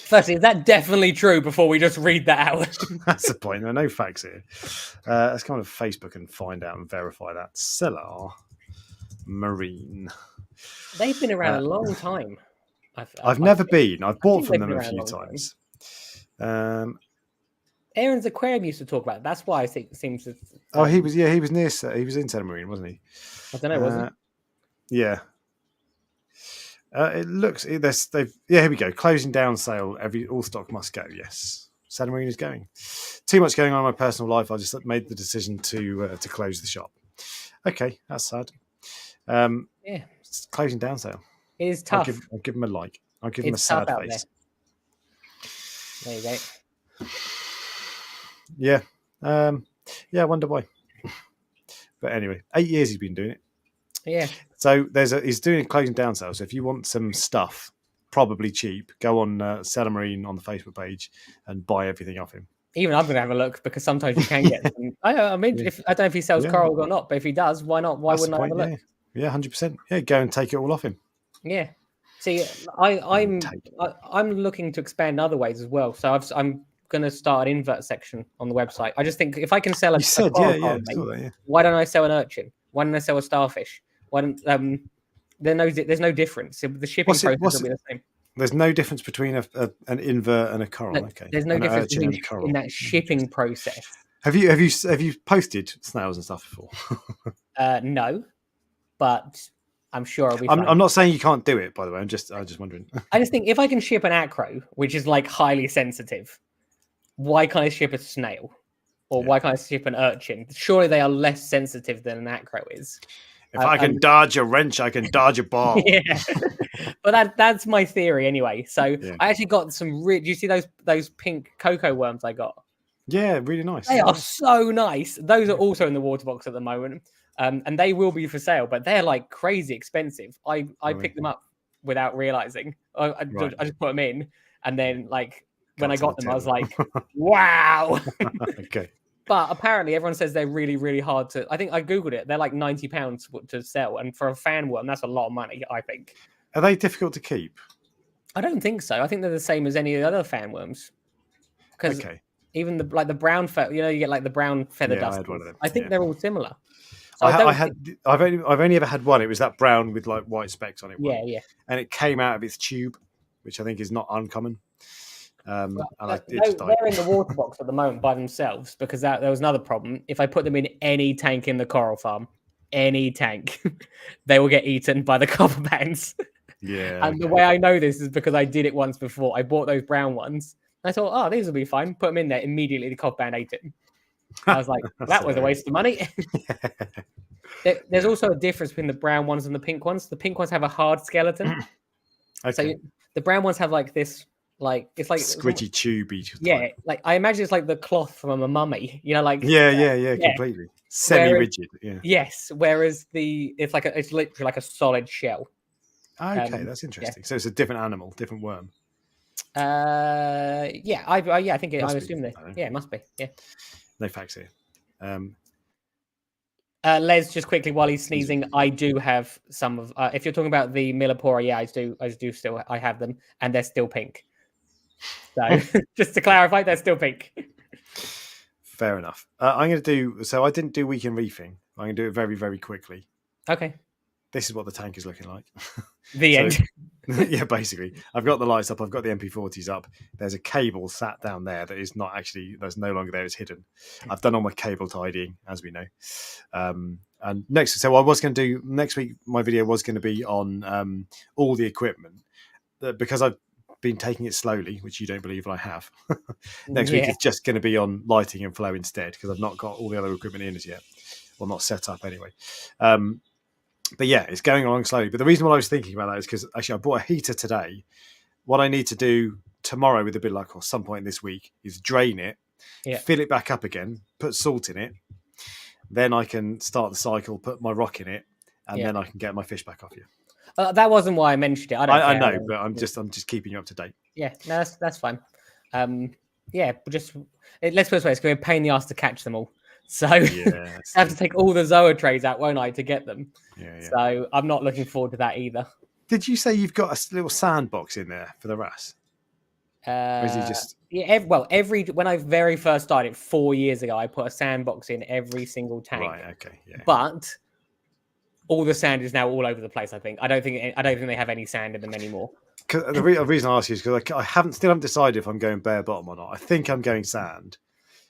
S2: Firstly, is that definitely true before we just read that out?
S1: That's the point. There are no facts here. Let's go on to Facebook and find out and verify that. Seller Marine.
S2: They've been around a long time.
S1: I've never been. I've bought from them a few times.
S2: Aaron's Aquarium used to talk about it. That's why I think it seems to...
S1: Oh, he was near... He was in Seller Marine, wasn't he?
S2: I don't know, was he?
S1: Yeah. It looks... here we go. Closing down sale. All stock must go. Yes. Seller Marine is going. Too much going on in my personal life. I just made the decision to close the shop. Okay, that's sad. It's closing down sale.
S2: It is tough.
S1: I'll give him a like. I'll give him a sad face.
S2: There you go.
S1: Yeah. I wonder why. But anyway, 8 years he's been doing it.
S2: Yeah.
S1: So he's doing a closing down sale. So if you want some stuff, probably cheap, go on Seller Marine on the Facebook page and buy everything off him.
S2: Even I'm going to have a look because sometimes you can get some. I mean, I don't know if he sells corals or not, but if he does, why not? Why wouldn't I have a look?
S1: Yeah, 100%. Yeah, go and take it all off him.
S2: Yeah. See, I'm looking to expand in other ways as well. So I'm going to start an invert section on the website. I just think if I can sell why don't I sell an urchin? Why don't I sell a starfish? Why don't there's no difference. The shipping process will be the same.
S1: There's no difference between an invert and a coral.
S2: No, okay. There's no difference in that shipping process.
S1: Have you posted snails and stuff before?
S2: No, but I'm sure
S1: I'm not saying you can't do it, by the way. I'm just wondering.
S2: I just think if I can ship an acro, which is like highly sensitive, why can't I ship a snail? Or why can't I ship an urchin? Surely they are less sensitive than an acro is.
S1: If I can dodge a wrench, I can dodge a ball.
S2: Yeah, but that's my theory anyway. So I actually got some. Do you see those pink cocoa worms I got?
S1: Yeah, really nice.
S2: They are so nice. Those are also in the Waterbox at the moment, and they will be for sale. But they're like crazy expensive. I picked them up without realizing. I just put them in, and then when I got them, I was like, "Wow!"
S1: Okay.
S2: But apparently everyone says they're really, really hard to... I think I Googled it. They're like £90 to sell. And for a fan worm, that's a lot of money, I think.
S1: Are they difficult to keep?
S2: I don't think so. I think they're the same as any of the other fan worms. Because even the brown feather... You get like the brown feather dust.
S1: I had one of them.
S2: I think they're all similar. So
S1: I've only ever had one. It was that brown with like white specks on it.
S2: Yeah.
S1: And it came out of its tube, which I think is not uncommon. And it
S2: No,
S1: just died.
S2: they're in the water box at the moment by themselves because there was another problem. If I put them in any tank in the coral farm, any tank, they will get eaten by the copperbands.
S1: Yeah.
S2: And the way I know this is because I did it once before. I bought those brown ones. I thought, oh, these will be fine. Put them in there. Immediately, the copperband ate it. I was like, that was a waste of money. There's also a difference between the brown ones and the pink ones. The pink ones have a hard skeleton.
S1: Okay.
S2: So the brown ones have like this, like it's like
S1: squidgy, tubey.
S2: Yeah, like I imagine it's like the cloth from a mummy. Like
S1: yeah, completely semi-rigid.
S2: Yes, whereas it's literally like a solid shell.
S1: Okay, that's interesting. So it's a different animal, different worm.
S2: I think I assume that. Yeah, it must be. Yeah.
S1: No facts here.
S2: Les, just quickly while he's sneezing, I do have some of. If you're talking about the Millipora, yeah, I do still. I have them, and they're still pink. So just to clarify, they're still pink.
S1: Fair enough. I'm going to do. So I didn't do weekend reefing. I'm going to do it very, very quickly.
S2: Okay.
S1: This is what the tank is looking like.
S2: The end.
S1: Yeah, basically. I've got the lights up. I've got the MP40s up. There's a cable sat down there that is not actually, that's no longer there. It's hidden. I've done all my cable tidying, as we know. And so I was going to do, next week, my video was going to be on all the equipment. Because I've been taking it slowly, which you don't believe I have. Next week, it's just going to be on lighting and flow instead, because I've not got all the other equipment in as yet. Well, not set up anyway. But yeah, it's going along slowly. But the reason why I was thinking about that is because actually I bought a heater today. What I need to do tomorrow with a bit of luck or some point this week is drain it, fill it back up again, put salt in it. Then I can start the cycle, put my rock in it, and then I can get my fish back off you.
S2: That wasn't why I mentioned it. I
S1: know, but I'm just keeping you up to date.
S2: Yeah, no, that's fine. Let's put it this way, it's going to be a pain in the ass to catch them all. So I have to take all the Zoa trays out, won't I, to get them? Yeah. So I'm not looking forward to that either.
S1: Did you say you've got a little sandbox in there for the wrasse? Or is it just...
S2: Yeah, when I very first started 4 years ago, I put a sandbox in every single tank.
S1: Right, okay, yeah.
S2: But all the sand is now all over the place, I think. I don't think they have any sand in them anymore.
S1: The reason I ask you is because I still haven't decided if I'm going bare bottom or not. I think I'm going sand.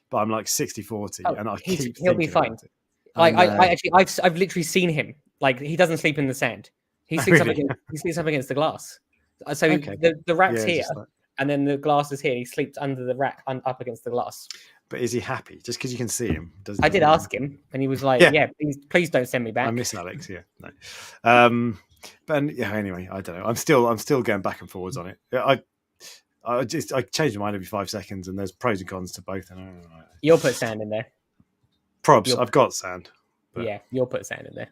S1: But I'm like 60-40, and I keep
S2: he'll be fine. I've literally seen him. Like he doesn't sleep in the sand. He sleeps up against the glass. So the rack's here, and then the glass is here. He sleeps under the rack, up against the glass.
S1: But is he happy? Just because you can see him?
S2: I did ask him, and he was like, "Yeah, please don't send me back."
S1: I miss Alex. Yeah, no. But anyway, I don't know. I'm still going back and forwards on it. I change my mind every 5 seconds, and there's pros and cons to both. And
S2: you'll put sand in there.
S1: Probs, I've got sand.
S2: Yeah, you'll put sand in there.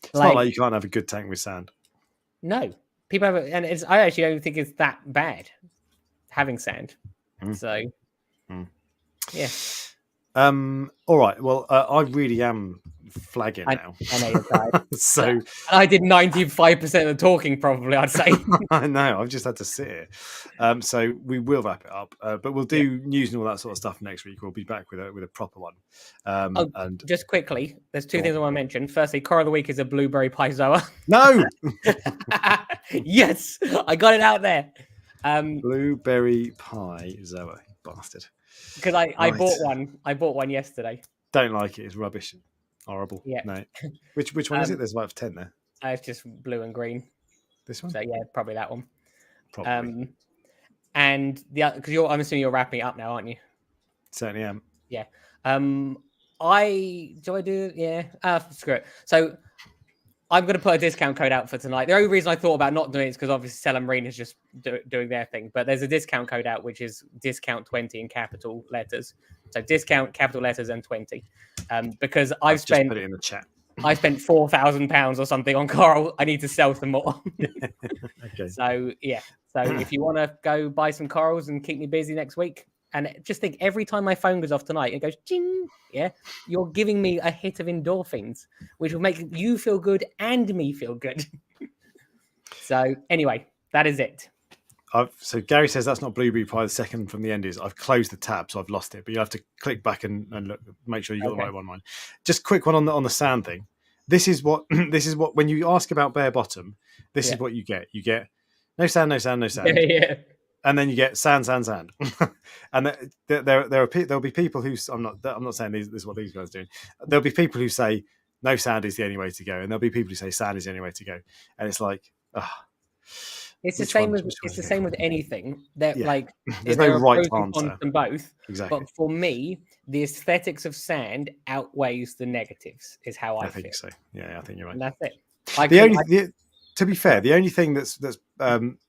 S1: It's not like you can't have a good tank with sand.
S2: No, people have it, and I actually don't think it's that bad having sand. So, yeah.
S1: All right. Well, I really am flagging now.
S2: I know you're tired.
S1: So
S2: I did 95% of the talking, probably. I'd say.
S1: I know. I've just had to sit here. So we will wrap it up, but we'll do news and all that sort of stuff next week. We'll be back with a proper one. And
S2: just quickly, there's two things I want to mention. Firstly, Coral of the Week is a blueberry pie Zoa.
S1: No.
S2: Yes, I got it out there.
S1: Blueberry pie Zoa, bastard.
S2: Because I bought one yesterday.
S1: Don't like it. It's rubbish. Horrible.
S2: Yeah.
S1: No. Which one is it? There's about 10 there.
S2: It's just blue and green.
S1: This one?
S2: So yeah, probably that one.
S1: Probably.
S2: And because I'm assuming you're wrapping it up now, aren't you?
S1: Certainly am.
S2: Yeah. Screw it. So I'm going to put a discount code out for tonight. The only reason I thought about not doing it is because obviously Sell & Marine is just doing their thing. But there's a discount code out, which is discount 20 in capital letters. So discount, capital letters, and 20. Because I've spent...
S1: Just put it in the chat.
S2: I spent £4,000 or something on coral. I need to sell some more.
S1: Okay.
S2: So, yeah. So if you want to go buy some corals and keep me busy next week, and just think every time my phone goes off tonight, it goes, ching, yeah, you're giving me a hit of endorphins, which will make you feel good and me feel good. So anyway, that is it.
S1: So Gary says that's not blueberry pie. The second from the end is I've closed the tab, so I've lost it. But you have to click back and look, make sure you got the right one. Mine. Just quick one on the sand thing. This is what when you ask about bare bottom, this is what you get. You get no sand, no sand, no sand.
S2: Yeah.
S1: and then you get sand, and there'll be people who I'm not saying this is what these guys are doing. There'll be people who say no, sand is the only way to go, and there'll be people who say sand is the only way to go, and it's like,
S2: it's the same with anything. That like
S1: there's
S2: there
S1: no
S2: are
S1: right
S2: pros and cons
S1: answer.
S2: to both.
S1: Exactly.
S2: But for me, the aesthetics of sand outweighs the negatives. Is how I
S1: think
S2: feel.
S1: so. Yeah, I think you're right.
S2: And that's it.
S1: To be fair, the only thing that's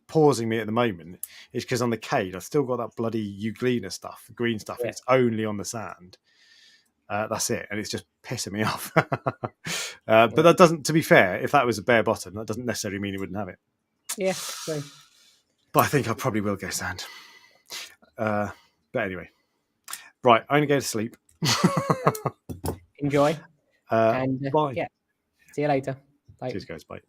S1: pausing me at the moment is because on the Cade, I've still got that bloody Euglena stuff, green stuff.
S2: Yeah.
S1: It's only on the sand. That's it, and it's just pissing me off. But that doesn't. To be fair, if that was a bare bottom, that doesn't necessarily mean it wouldn't have it.
S2: Yeah. So.
S1: But I think I probably will go sand. But anyway, right, I'm gonna go to sleep.
S2: Enjoy. And
S1: bye.
S2: yeah, see you later. Bye.
S1: Cheers, guys. Bye.